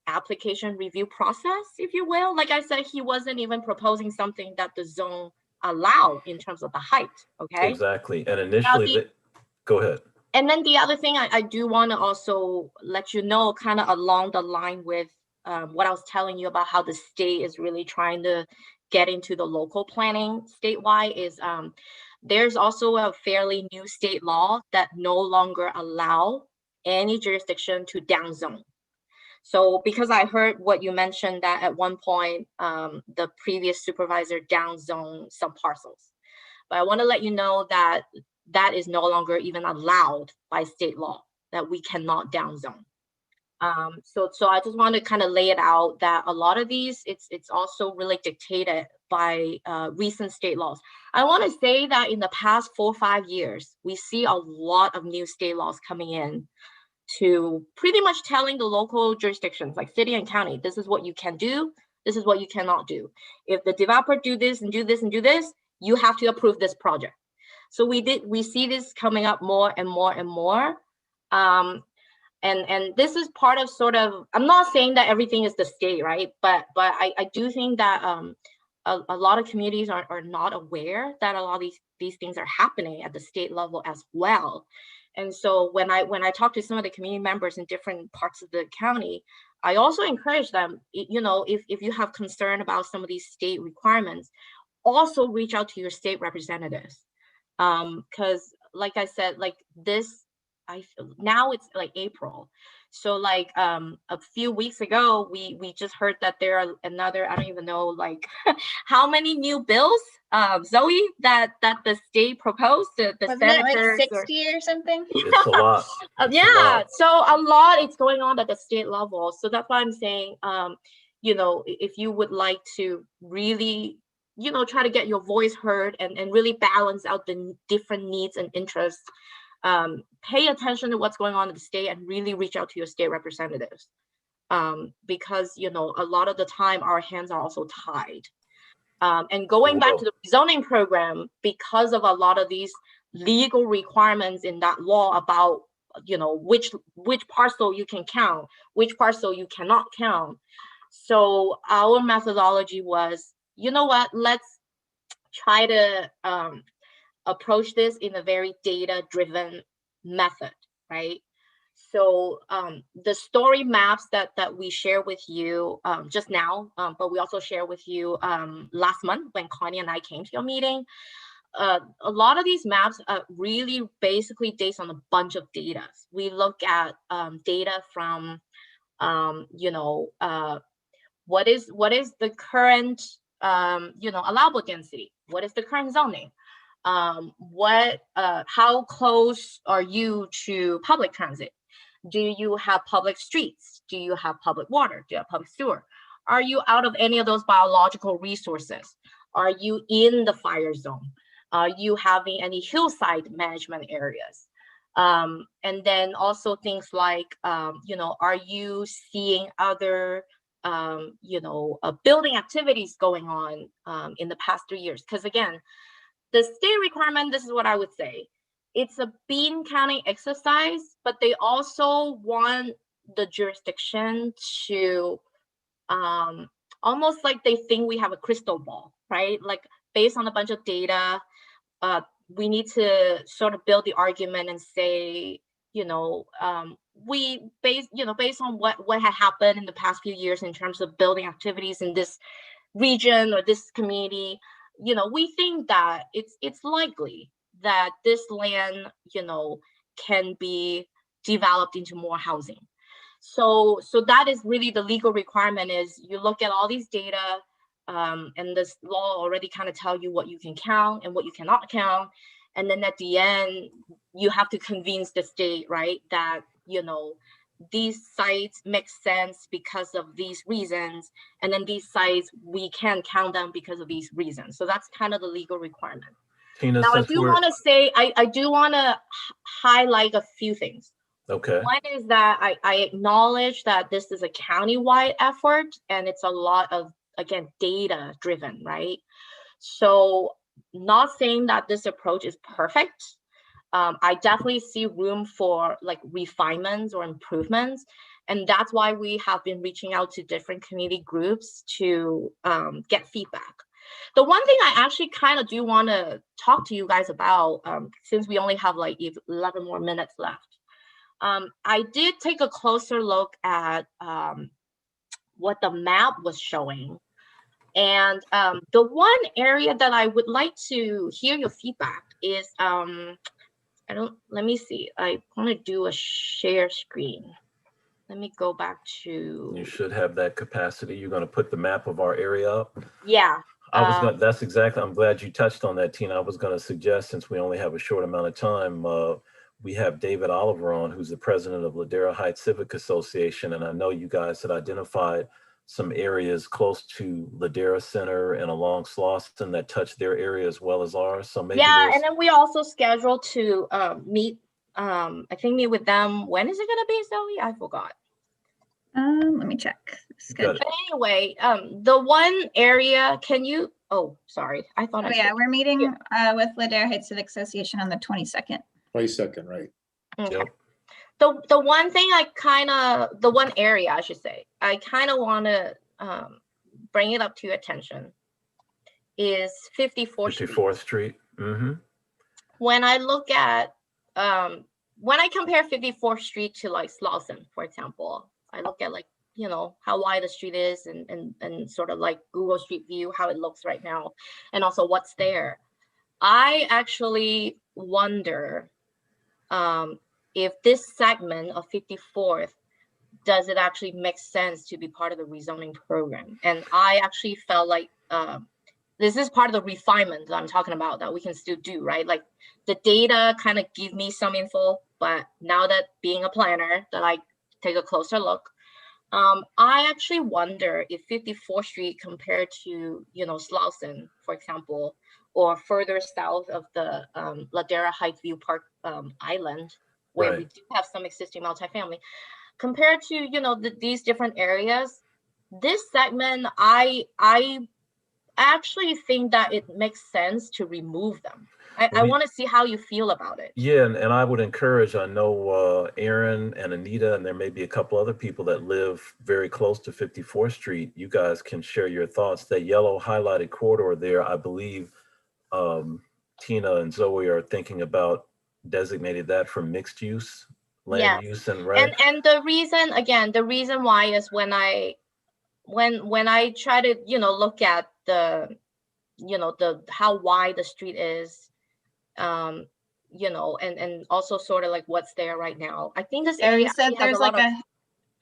application review process, if you will. Like I said, he wasn't even proposing something that the zone allowed in terms of the height. Okay. Exactly. And initially, go ahead. And then the other thing I do want to also let you know, kind of along the line with what I was telling you about how the state is really trying to get into the local planning statewide, is there's also a fairly new state law that no longer allow any jurisdiction to downzone. So because I heard what you mentioned that at one point, the previous supervisor downzoned some parcels. But I want to let you know that that is no longer even allowed by state law, that we cannot downzone. So I just want to kind of lay it out that a lot of these, it's also really dictated by recent state laws. I want to say that in the past 4 or 5 years, we see a lot of new state laws coming in to pretty much telling the local jurisdictions like city and county, this is what you can do, this is what you cannot do. If the developer do this and do this and do this, you have to approve this project. So we see this coming up more and more and more. And this is part of sort of, I'm not saying that everything is the state, right? But I do think that a lot of communities are not aware that a lot of these things are happening at the state level as well. And so when I talk to some of the community members in different parts of the county, I also encourage them, you know, if you have concern about some of these state requirements, also reach out to your state representatives. Because like I said, like this, now it's like April. So like a few weeks ago, we just heard that there are another, I don't even know like how many new bills, Zoe, that the state proposed, the senators, like 60 or something? It's a lot. Yeah, so a lot is going on at the state level. So that's why I'm saying, you know, if you would like to really, you know, try to get your voice heard and really balance out the different needs and interests, pay attention to what's going on in the state and really reach out to your state representatives. Because, you know, a lot of the time our hands are also tied. And going back to the rezoning program, because of a lot of these legal requirements in that law about, you know, which parcel you can count, which parcel you cannot count. So our methodology was, you know what, let's try to approach this in a very data-driven method, right? So the story maps that we share with you just now, but we also share with you last month when Connie and I came to your meeting, a lot of these maps really basically based on a bunch of data. We look at data from, you know, what is the current, you know, allowable density? What is the current zoning? How close are you to public transit? Do you have public streets? Do you have public water? Do you have public sewer? Are you out of any of those biological resources? Are you in the fire zone? Are you having any hillside management areas? And then also things like, you know, are you seeing other, you know, building activities going on in the past 3 years? Because again, the state requirement, this is what I would say. It's a bean counting exercise, but they also want the jurisdiction to almost like they think we have a crystal ball, right? Like based on a bunch of data, we need to sort of build the argument and say, you know, based on what had happened in the past few years in terms of building activities in this region or this community, you know, we think that it's likely that this land, you know, can be developed into more housing. So that is really the legal requirement is you look at all these data and this law already kind of tell you what you can count and what you cannot count. And then at the end, you have to convince the state, right, that, you know, these sites make sense because of these reasons. And then these sites, we can count them because of these reasons. So that's kind of the legal requirement. Tina, now, I do want to say, I do want to highlight a few things. Okay. One is that I acknowledge that this is a countywide effort and it's a lot of, again, data driven, right? So not saying that this approach is perfect. I definitely see room for like refinements or improvements. And that's why we have been reaching out to different community groups to get feedback. The one thing I actually kind of do want to talk to you guys about, since we only have like 11 more minutes left. I did take a closer look at what the map was showing. And the one area that I would like to hear your feedback is, let me see. I want to do a share screen. Let me go back to. You should have that capacity. You're going to put the map of our area up? Yeah. That's exactly, I'm glad you touched on that, Tina. I was going to suggest, since we only have a short amount of time, we have David Oliver on, who's the president of Ladera Heights Civic Association. And I know you guys had identified some areas close to Ladera Center and along Slauson that touch their area as well as ours. So maybe yeah, and then we also scheduled to meet, I think meet with them. When is it gonna be, Zoe? I forgot. Let me check. Schedule. But anyway, the one area, can you, oh, sorry. I thought Oh I yeah, said, we're meeting with Ladera Heights Civic Association on the 22nd. 22nd, right? okay. Yep. The one thing the one area I should say, I kind of want to bring it up to your attention is 54th Street. 54th Street. Mm-hmm. When I look at, when I compare 54th Street to like Slauson, for example, I look at like, you know, how wide the street is and sort of like Google Street View, how it looks right now, and also what's there. I actually wonder if this segment of 54th, does it actually make sense to be part of the rezoning program? And I actually felt like this is part of the refinement that I'm talking about that we can still do, right? Like the data kind of give me some info, but now that being a planner, that I take a closer look, I actually wonder if 54th Street compared to, you know, Slauson, for example, or further south of the Ladera Heights View Park Island, where we do have some existing multifamily, compared to, you know, these different areas, this segment, I actually think that it makes sense to remove them. I want to see how you feel about it. Yeah, and I would encourage, I know Aaron and Anita, and there may be a couple other people that live very close to 54th Street. You guys can share your thoughts. That yellow highlighted corridor there, I believe Tina and Zoe are thinking about designating that for mixed use, land use, and right. And the reason, again, the reason why is when I try to, you know, look at the, you know, how wide the street is, you know, and also sort of like what's there right now. I think this area, you said there's like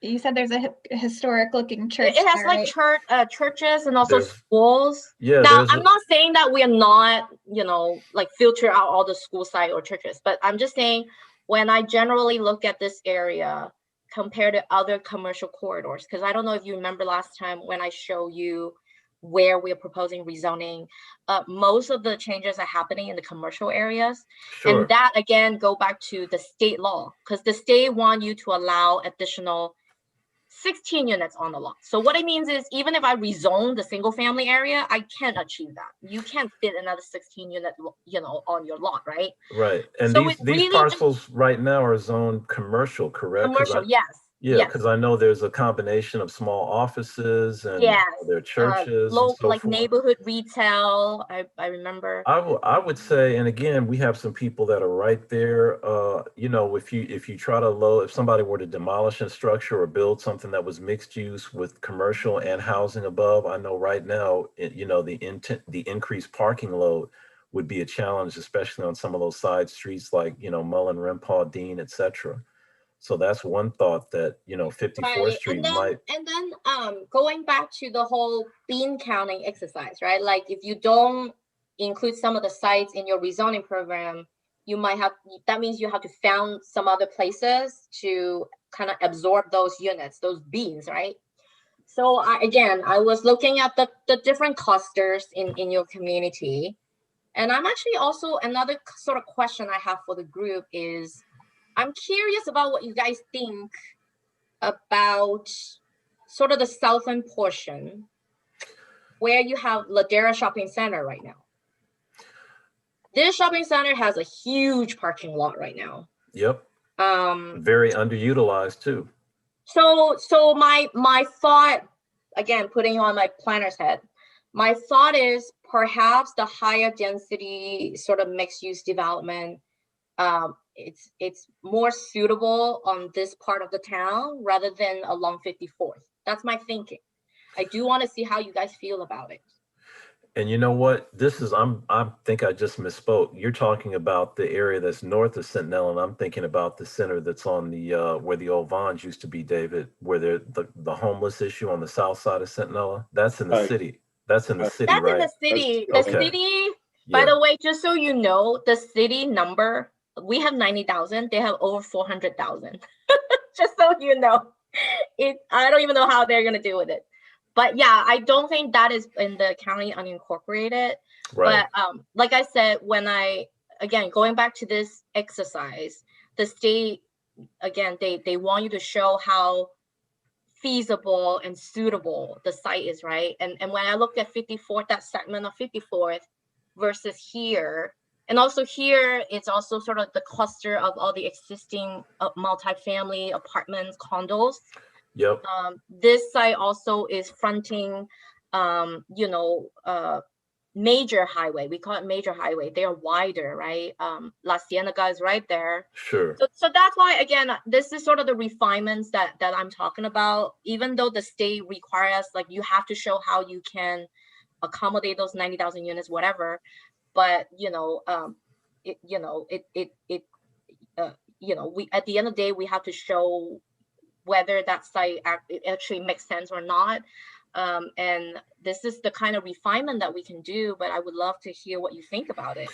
you said there's a historic looking church. It has there, like right? churches and also schools. Yeah. Now, I'm not saying that we are not, you know, like filter out all the school site or churches, but I'm just saying when I generally look at this area compared to other commercial corridors, because I don't know if you remember last time when I show you where we're proposing rezoning, most of the changes are happening in the commercial areas. Sure. And that again, go back to the state law, because the state want you to allow additional 16 units on the lot. So what it means is even if I rezone the single family area, I can't achieve that. You can't fit another 16 unit, you know, on your lot, right? Right. And so these really parcels right now are zoned commercial, correct? Commercial, yes. Yeah, because I know there's a combination of small offices and their churches, low, and so like forth. Neighborhood retail. I remember. I would say, and again, we have some people that are right there. You know, if you try to if somebody were to demolish a structure or build something that was mixed use with commercial and housing above, I know right now, you know, the increased parking load would be a challenge, especially on some of those side streets like, you know, Mullen, Rimpaw, Dean, etc. So that's one thought that, you know, 54th Street might. And then going back to the whole bean counting exercise, right? Like if you don't include some of the sites in your rezoning program, you might have, that means you have to find some other places to kind of absorb those units, those beans, right? So I was looking at the different clusters in your community. And I'm actually also, another sort of question I have for the group is, I'm curious about what you guys think about sort of the southern portion where you have Ladera Shopping Center right now. This shopping center has a huge parking lot right now. Yep. Very underutilized too. So my thought, again, putting on my planner's head, my thought is perhaps the higher density sort of mixed use development, it's more suitable on this part of the town rather than along 54th. That's my thinking. I do want to see how you guys feel about it. And you know what? I think I just misspoke. You're talking about the area that's north of Sentinel, and I'm thinking about the center that's on the where the old Vons used to be, David, where the homeless issue on the south side of Sentinel. That's in the city. That's in the city, right? That's in the city. The city, by the way, just so you know, the city number we have 90,000, they have over 400,000. Just so you know, I don't even know how they're gonna deal with it. But yeah, I don't think that is in the county unincorporated. Right. But like I said, again, going back to this exercise, the state, again, they want you to show how feasible and suitable the site is, right? And when I looked at 54th, that segment of 54th versus here, and also here, it's also sort of the cluster of all the existing multifamily apartments, condos. Yep. This site also is fronting, major highway. We call it major highway. They are wider, right? La Cienega is right there. Sure. So that's why, again, this is sort of the refinements that I'm talking about. Even though the state requires, like, you have to show how you can accommodate those 90,000 units, whatever. But we at the end of the day, we have to show whether that site actually makes sense or not. And this is the kind of refinement that we can do, but I would love to hear what you think about it.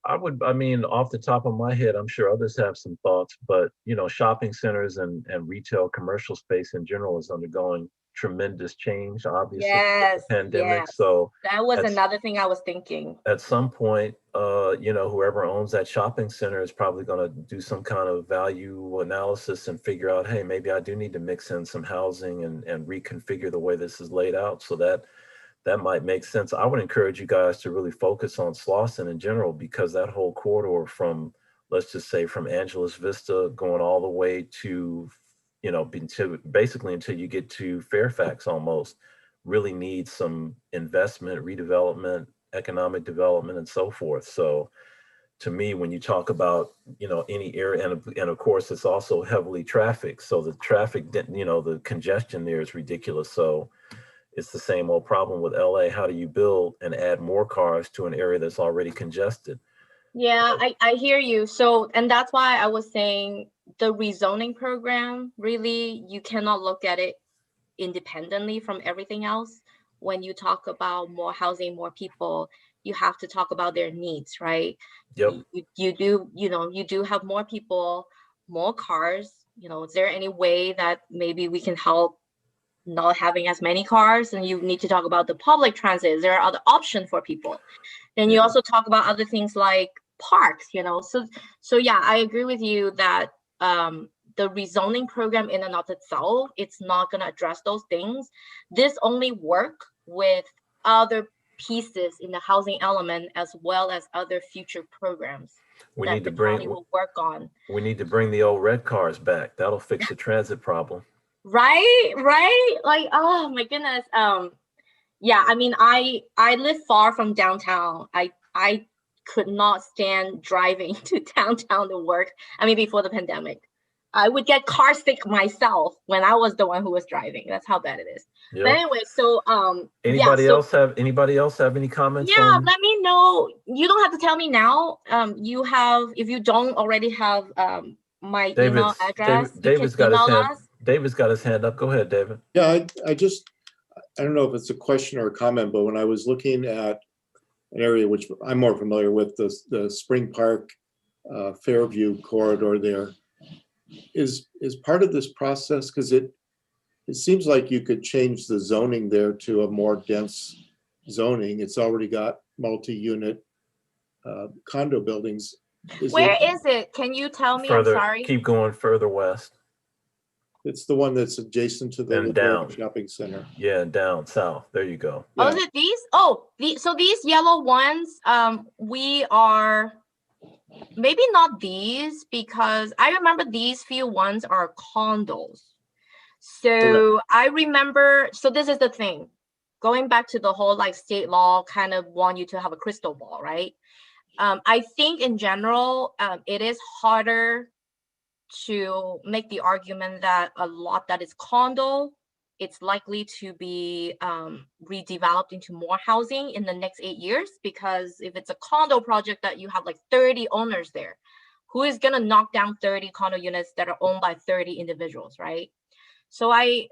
I mean, off the top of my head, I'm sure others have some thoughts, but shopping centers and retail commercial space in general is undergoing tremendous change, obviously, yes, with the pandemic. Yes. So that was another thing I was thinking. At some point, whoever owns that shopping center is probably going to do some kind of value analysis and figure out, hey, maybe I do need to mix in some housing and reconfigure the way this is laid out. So that might make sense. I would encourage you guys to really focus on Slauson in general, because that whole corridor from, let's just say, from Angeles Vista going all the way to, basically until you get to Fairfax almost, really needs some investment, redevelopment, economic development, and so forth. So to me, when you talk about, any area, and of course, it's also heavily trafficked. So the traffic, the congestion there is ridiculous. So it's the same old problem with LA. How do you build and add more cars to an area that's already congested? Yeah, I hear you. So, and that's why I was saying the rezoning program, really, you cannot look at it independently from everything else. When you talk about more housing, more people, you have to talk about their needs, right? Yep. You do have more people, more cars. Is there any way that maybe we can help not having as many cars? And you need to talk about the public transit. Is there other options for people? Then you also talk about other things like parks, So yeah, I agree with you that the rezoning program in and of itself, it's not going to address those things. This only work with other pieces in the housing element, as well as other future programs we that need to the bring county will work on. We need to bring the old red cars back. That'll fix the transit problem. Right. Like, oh my goodness. Yeah, I mean, I live far from downtown. I could not stand driving to downtown to work. I mean, before the pandemic, I would get car sick myself when I was the one who was driving. That's how bad it is. Yep. But anyway, so anybody else have any comments? Yeah, let me know. You don't have to tell me now. You have, if you don't already have my email address, David's got his hand up. Go ahead, David. Yeah, I don't know if it's a question or a comment, but when I was looking at an area which I'm more familiar with, the Spring Park Fairview corridor there, is part of this process, because it seems like you could change the zoning there to a more dense zoning. It's already got multi-unit condo buildings. Where is it? Can you tell me? Further, I'm sorry. Keep going further west. It's the one that's adjacent to the down shopping center. Yeah, down south. There you go. Oh, Yeah. is it these? Oh, so these yellow ones, we are maybe not these, because I remember these few ones are condos. So I remember, so this is the thing, going back to the whole like state law kind of want you to have a crystal ball, right? I think in general, it is harder to make the argument that a lot that is condo, it's likely to be redeveloped into more housing in the next 8 years, because if it's a condo project that you have like 30 owners there, who is going to knock down 30 condo units that are owned by 30 individuals, right? So I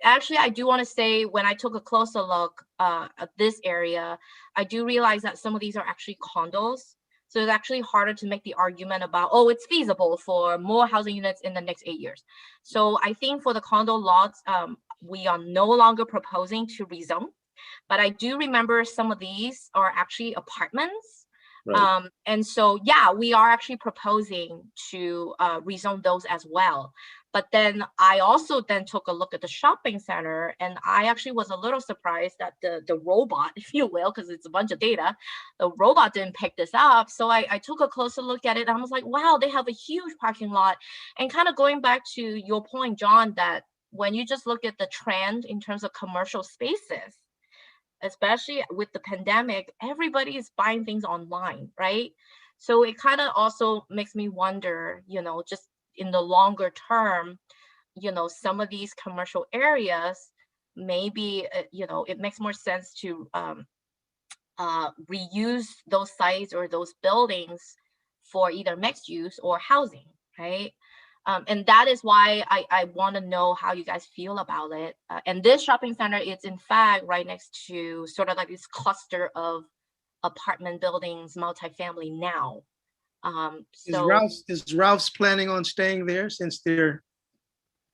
do want to say, when I took a closer look at this area, I do realize that some of these are actually condos. So it's actually harder to make the argument about, oh, it's feasible for more housing units in the next 8 years. So I think for the condo lots, we are no longer proposing to rezone, but I do remember some of these are actually apartments. Right. And so, yeah, we are actually proposing to rezone those as well. But then I also then took a look at the shopping center, and I actually was a little surprised that the robot, if you will, because it's a bunch of data, the robot didn't pick this up. So I took a closer look at it, and I was like, wow, they have a huge parking lot. And kind of going back to your point, John, that when you just look at the trend in terms of commercial spaces, especially with the pandemic, everybody is buying things online, right? So it kind of also makes me wonder, just in the longer term, some of these commercial areas, maybe, it makes more sense to reuse those sites or those buildings for either mixed use or housing, right? And that is why I want to know how you guys feel about it. And this shopping center is in fact right next to sort of like this cluster of apartment buildings, multifamily now. Is Ralph's planning on staying there since they're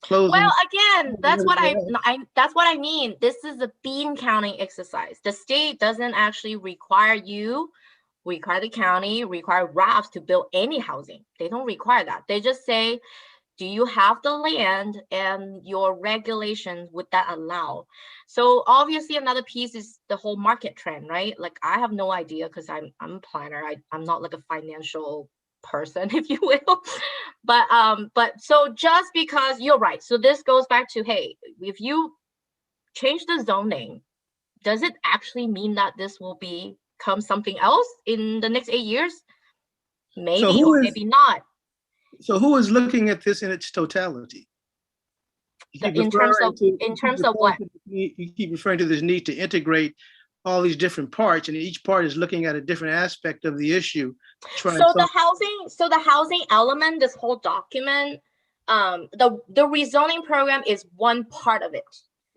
closing? Well, again, that's what I mean. This is a bean counting exercise. The state doesn't actually require the county, require Ralph's to build any housing. They don't require that. They just say, do you have the land and your regulations, would that allow? So obviously another piece is the whole market trend, right? Like I have no idea because I'm a planner. I'm not like a financial person, if you will. But so just because you're right. So this goes back to, hey, if you change the zoning, does it actually mean that this will become something else in the next 8 years? Maybe, or maybe not. So who is looking at this in its totality? In terms of what? You keep referring to this need to integrate all these different parts, and each part is looking at a different aspect of the issue. So the housing element, this whole document, the rezoning program is one part of it.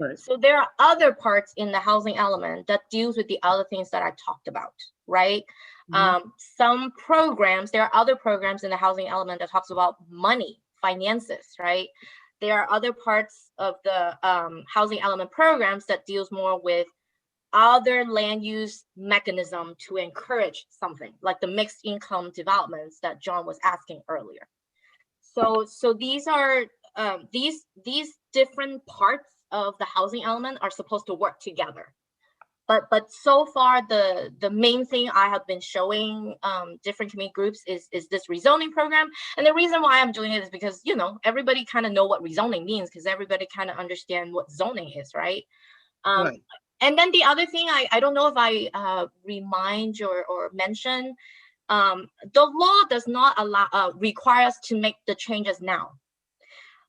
Right. So there are other parts in the housing element that deals with the other things that I talked about, right? Mm-hmm. Some programs, there are other programs in the housing element that talks about money, finances, right? There are other parts of the housing element programs that deals more with other land use mechanism to encourage something like the mixed income developments that John was asking earlier. So these are these different parts of the housing element are supposed to work together. But so far, the main thing I have been showing different community groups is this rezoning program. And the reason why I'm doing it is because, everybody kind of know what rezoning means because everybody kind of understand what zoning is, right? Right. And then the other thing, I don't know if I remind or mention, the law does not allow require us to make the changes now.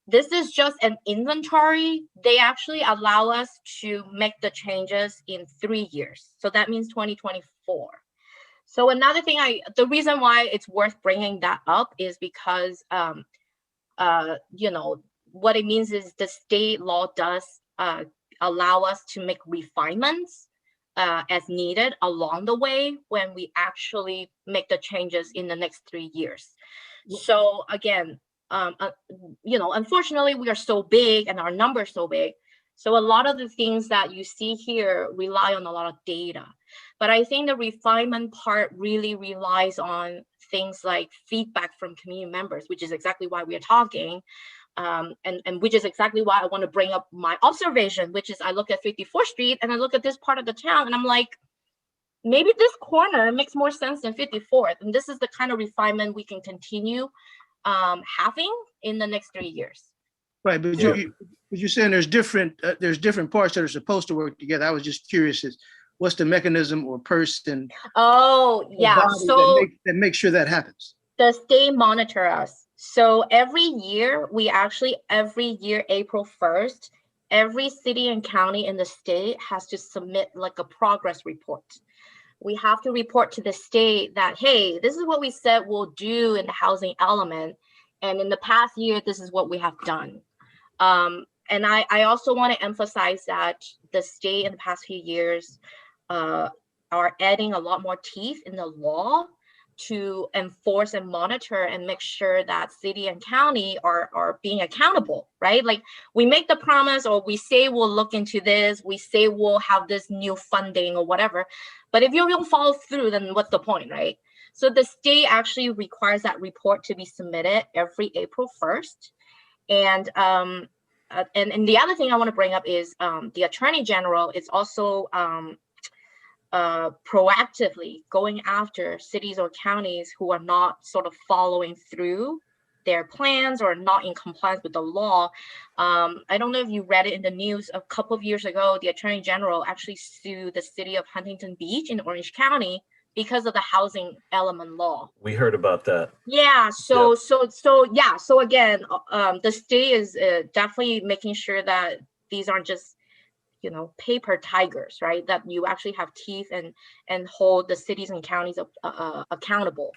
This is just an inventory. They actually allow us to make the changes in 3 years. So that means 2024. So another thing, the reason why it's worth bringing that up is because, what it means is the state law does allow us to make refinements as needed along the way when we actually make the changes in the next 3 years. So again, unfortunately, we are so big and our numbers so big. So a lot of the things that you see here rely on a lot of data. But I think the refinement part really relies on things like feedback from community members, which is exactly why we are talking. And which is exactly why I want to bring up my observation, which is I look at 54th Street and I look at this part of the town and I'm like, maybe this corner makes more sense than 54th. And this is the kind of refinement we can continue having in the next 3 years. Right, but you're saying there's different parts that are supposed to work together. I was just curious as what's the mechanism or person? Oh yeah, so that makes sure that happens. The state monitor us. So every year, April 1st, every city and county in the state has to submit like a progress report. We have to report to the state that, hey, this is what we said we'll do in the housing element. And in the past year, this is what we have done. And I also want to emphasize that the state in the past few years are adding a lot more teeth in the law. to enforce and monitor and make sure that city and county are being accountable, right? Like we make the promise, or we say we'll look into this, we say we'll have this new funding or whatever, but if you don't follow through, then what's the point, right? So the state actually requires that report to be submitted every April 1st. And the other thing I want to bring up is the Attorney General is also proactively going after cities or counties who are not sort of following through their plans or not in compliance with the law. I don't know if you read it in the news a couple of years ago, the Attorney General actually sued the city of Huntington Beach in Orange County because of the housing element law. We heard about that. Yeah, so again, the state is definitely making sure that these aren't just, you know, paper tigers, right? That you actually have teeth and hold the cities and counties accountable.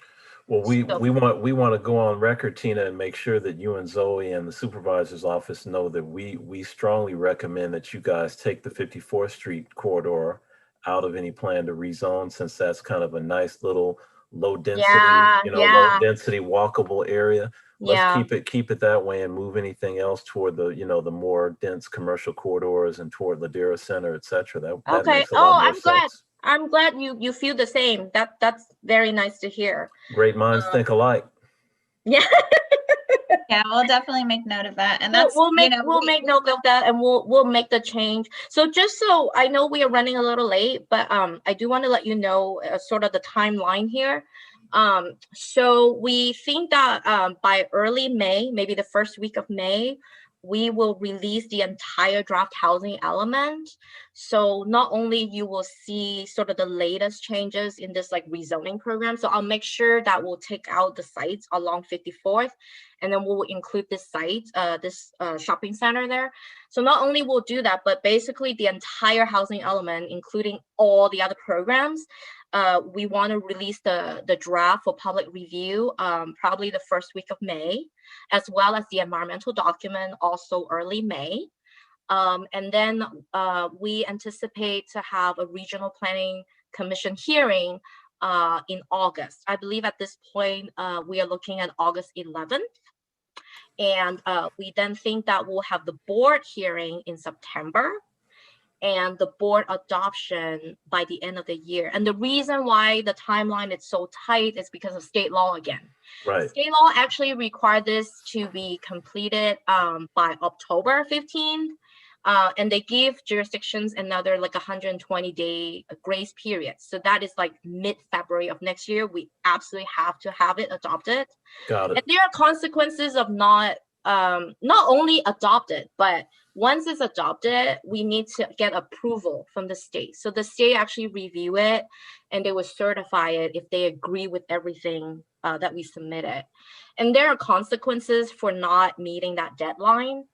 Well, we want to go on record, Tina, and make sure that you and Zoe and the supervisor's office know that we strongly recommend that you guys take the 54th Street corridor out of any plan to rezone, since that's kind of a nice little low density, low density walkable area. Let's keep it that way and move anything else toward the, the more dense commercial corridors and toward Ladera Center, et cetera. That makes a lot more sense. I'm glad you feel the same. That's very nice to hear. Great minds think alike. Yeah. Yeah, we'll definitely make note of that, and that's we'll make note of that, and we'll make the change. So just so I know, we are running a little late, but I do want to let you know sort of the timeline here. So we think that by early May, maybe the first week of May, we will release the entire draft housing element. So not only you will see sort of the latest changes in this like rezoning program. So I'll make sure that we'll take out the sites along 54th, and then we'll include this site, this shopping center there. So not only we'll do that, but basically the entire housing element, including all the other programs, we want to release the draft for public review probably the first week of May, as well as the environmental document also early May. And then we anticipate to have a regional planning commission hearing in August. I believe at this point we are looking at August 11th. And we then think that we'll have the board hearing in September, and the board adoption by the end of the year. And the reason why the timeline is so tight is because of state law again. Right. State law actually required this to be completed by October 15th. And they give jurisdictions another like 120-day grace period. So that is like mid-February of next year. We absolutely have to have it adopted. Got it. And there are consequences of not only adopted, but once it's adopted, we need to get approval from the state. So the state actually review it, and they will certify it if they agree with everything that we submitted. And there are consequences for not meeting that deadline.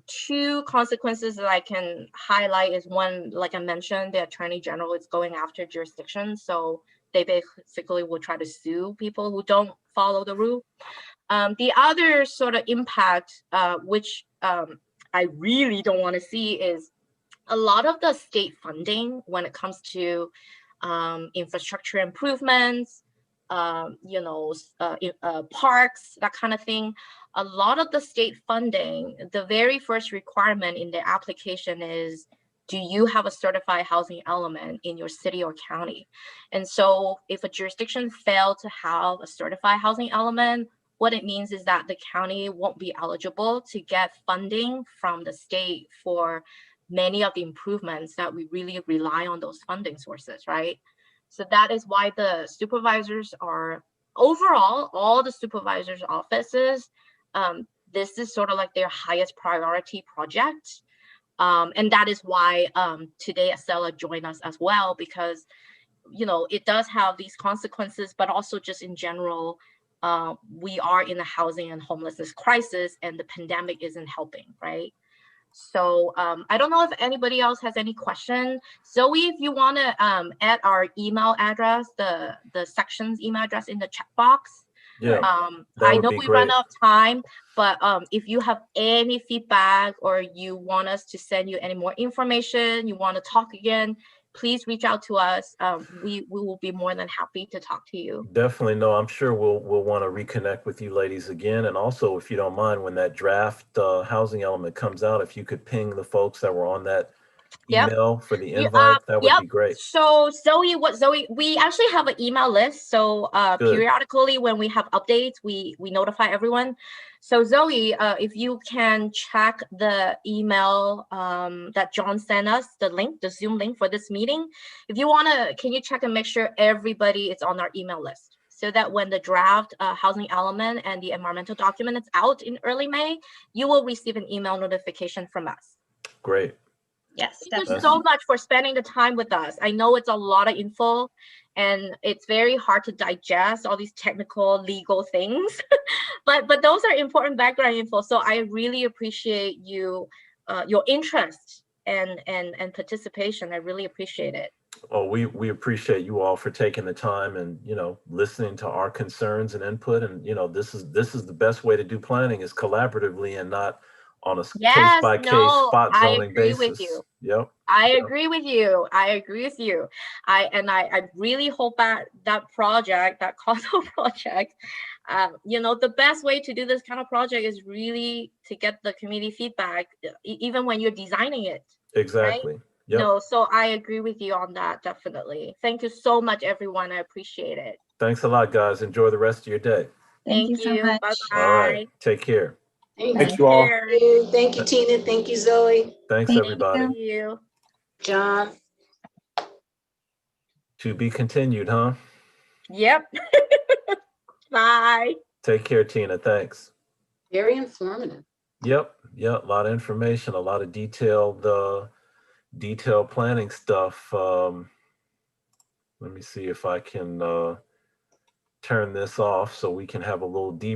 Two consequences that I can highlight is one, like I mentioned, the Attorney General is going after jurisdictions. So they basically will try to sue people who don't follow the rule. The other sort of impact, which I really don't want to see, is a lot of the state funding when it comes to infrastructure improvements, parks, that kind of thing. A lot of the state funding, the very first requirement in the application is, do you have a certified housing element in your city or county? And so if a jurisdiction failed to have a certified housing element, what it means is that the county won't be eligible to get funding from the state for many of the improvements that we really rely on those funding sources, right? So that is why the supervisors are, overall, all the supervisors' offices, this is sort of like their highest priority project. And that is why today Acela joined us as well, because, it does have these consequences, but also just in general, we are in a housing and homelessness crisis, and the pandemic isn't helping, right? So I don't know if anybody else has any question. Zoe, if you want to add our email address, the section's email address in the chat box. Yeah, I know we run out of time, but if you have any feedback or you want us to send you any more information, you want to talk again, please reach out to us. We will be more than happy to talk to you. Definitely. No, I'm sure we'll want to reconnect with you ladies again. And also, if you don't mind, when that draft housing element comes out, if you could ping the folks that were on that email for the invite, that would be great. So Zoe, we actually have an email list. So periodically when we have updates, we notify everyone. So Zoe, if you can check the email that John sent us, the Zoom link for this meeting. If you want to, can you check and make sure everybody is on our email list, so that when the draft housing element and the environmental document is out in early May, you will receive an email notification from us. Great. Yes, thank you so much for spending the time with us. I know it's a lot of info and it's very hard to digest all these technical legal things, but those are important background info. So I really appreciate you, your interest and participation. I really appreciate it. Well, we appreciate you all for taking the time and, you know, listening to our concerns and input. And, you know, this is the best way to do planning, is collaboratively and not on a case by case spot zoning basis. With you. Yep. I agree with you. I really hope that project, that COSO project, you know, the best way to do this kind of project is really to get the community feedback, even when you're designing it. Exactly. Right? Yep. No, so I agree with you on that, definitely. Thank you so much, everyone. I appreciate it. Thanks a lot, guys. Enjoy the rest of your day. Thank you so much. Bye-bye. All right. Take care. Thank you all. Thank you, Tina. Thank you, Zoe. Thanks, everybody. Thank you. John. To be continued, huh? Yep. Bye. Take care, Tina. Thanks. Very informative. Yep. A lot of information, a lot of detailed planning stuff. Let me see if I can turn this off so we can have a little deep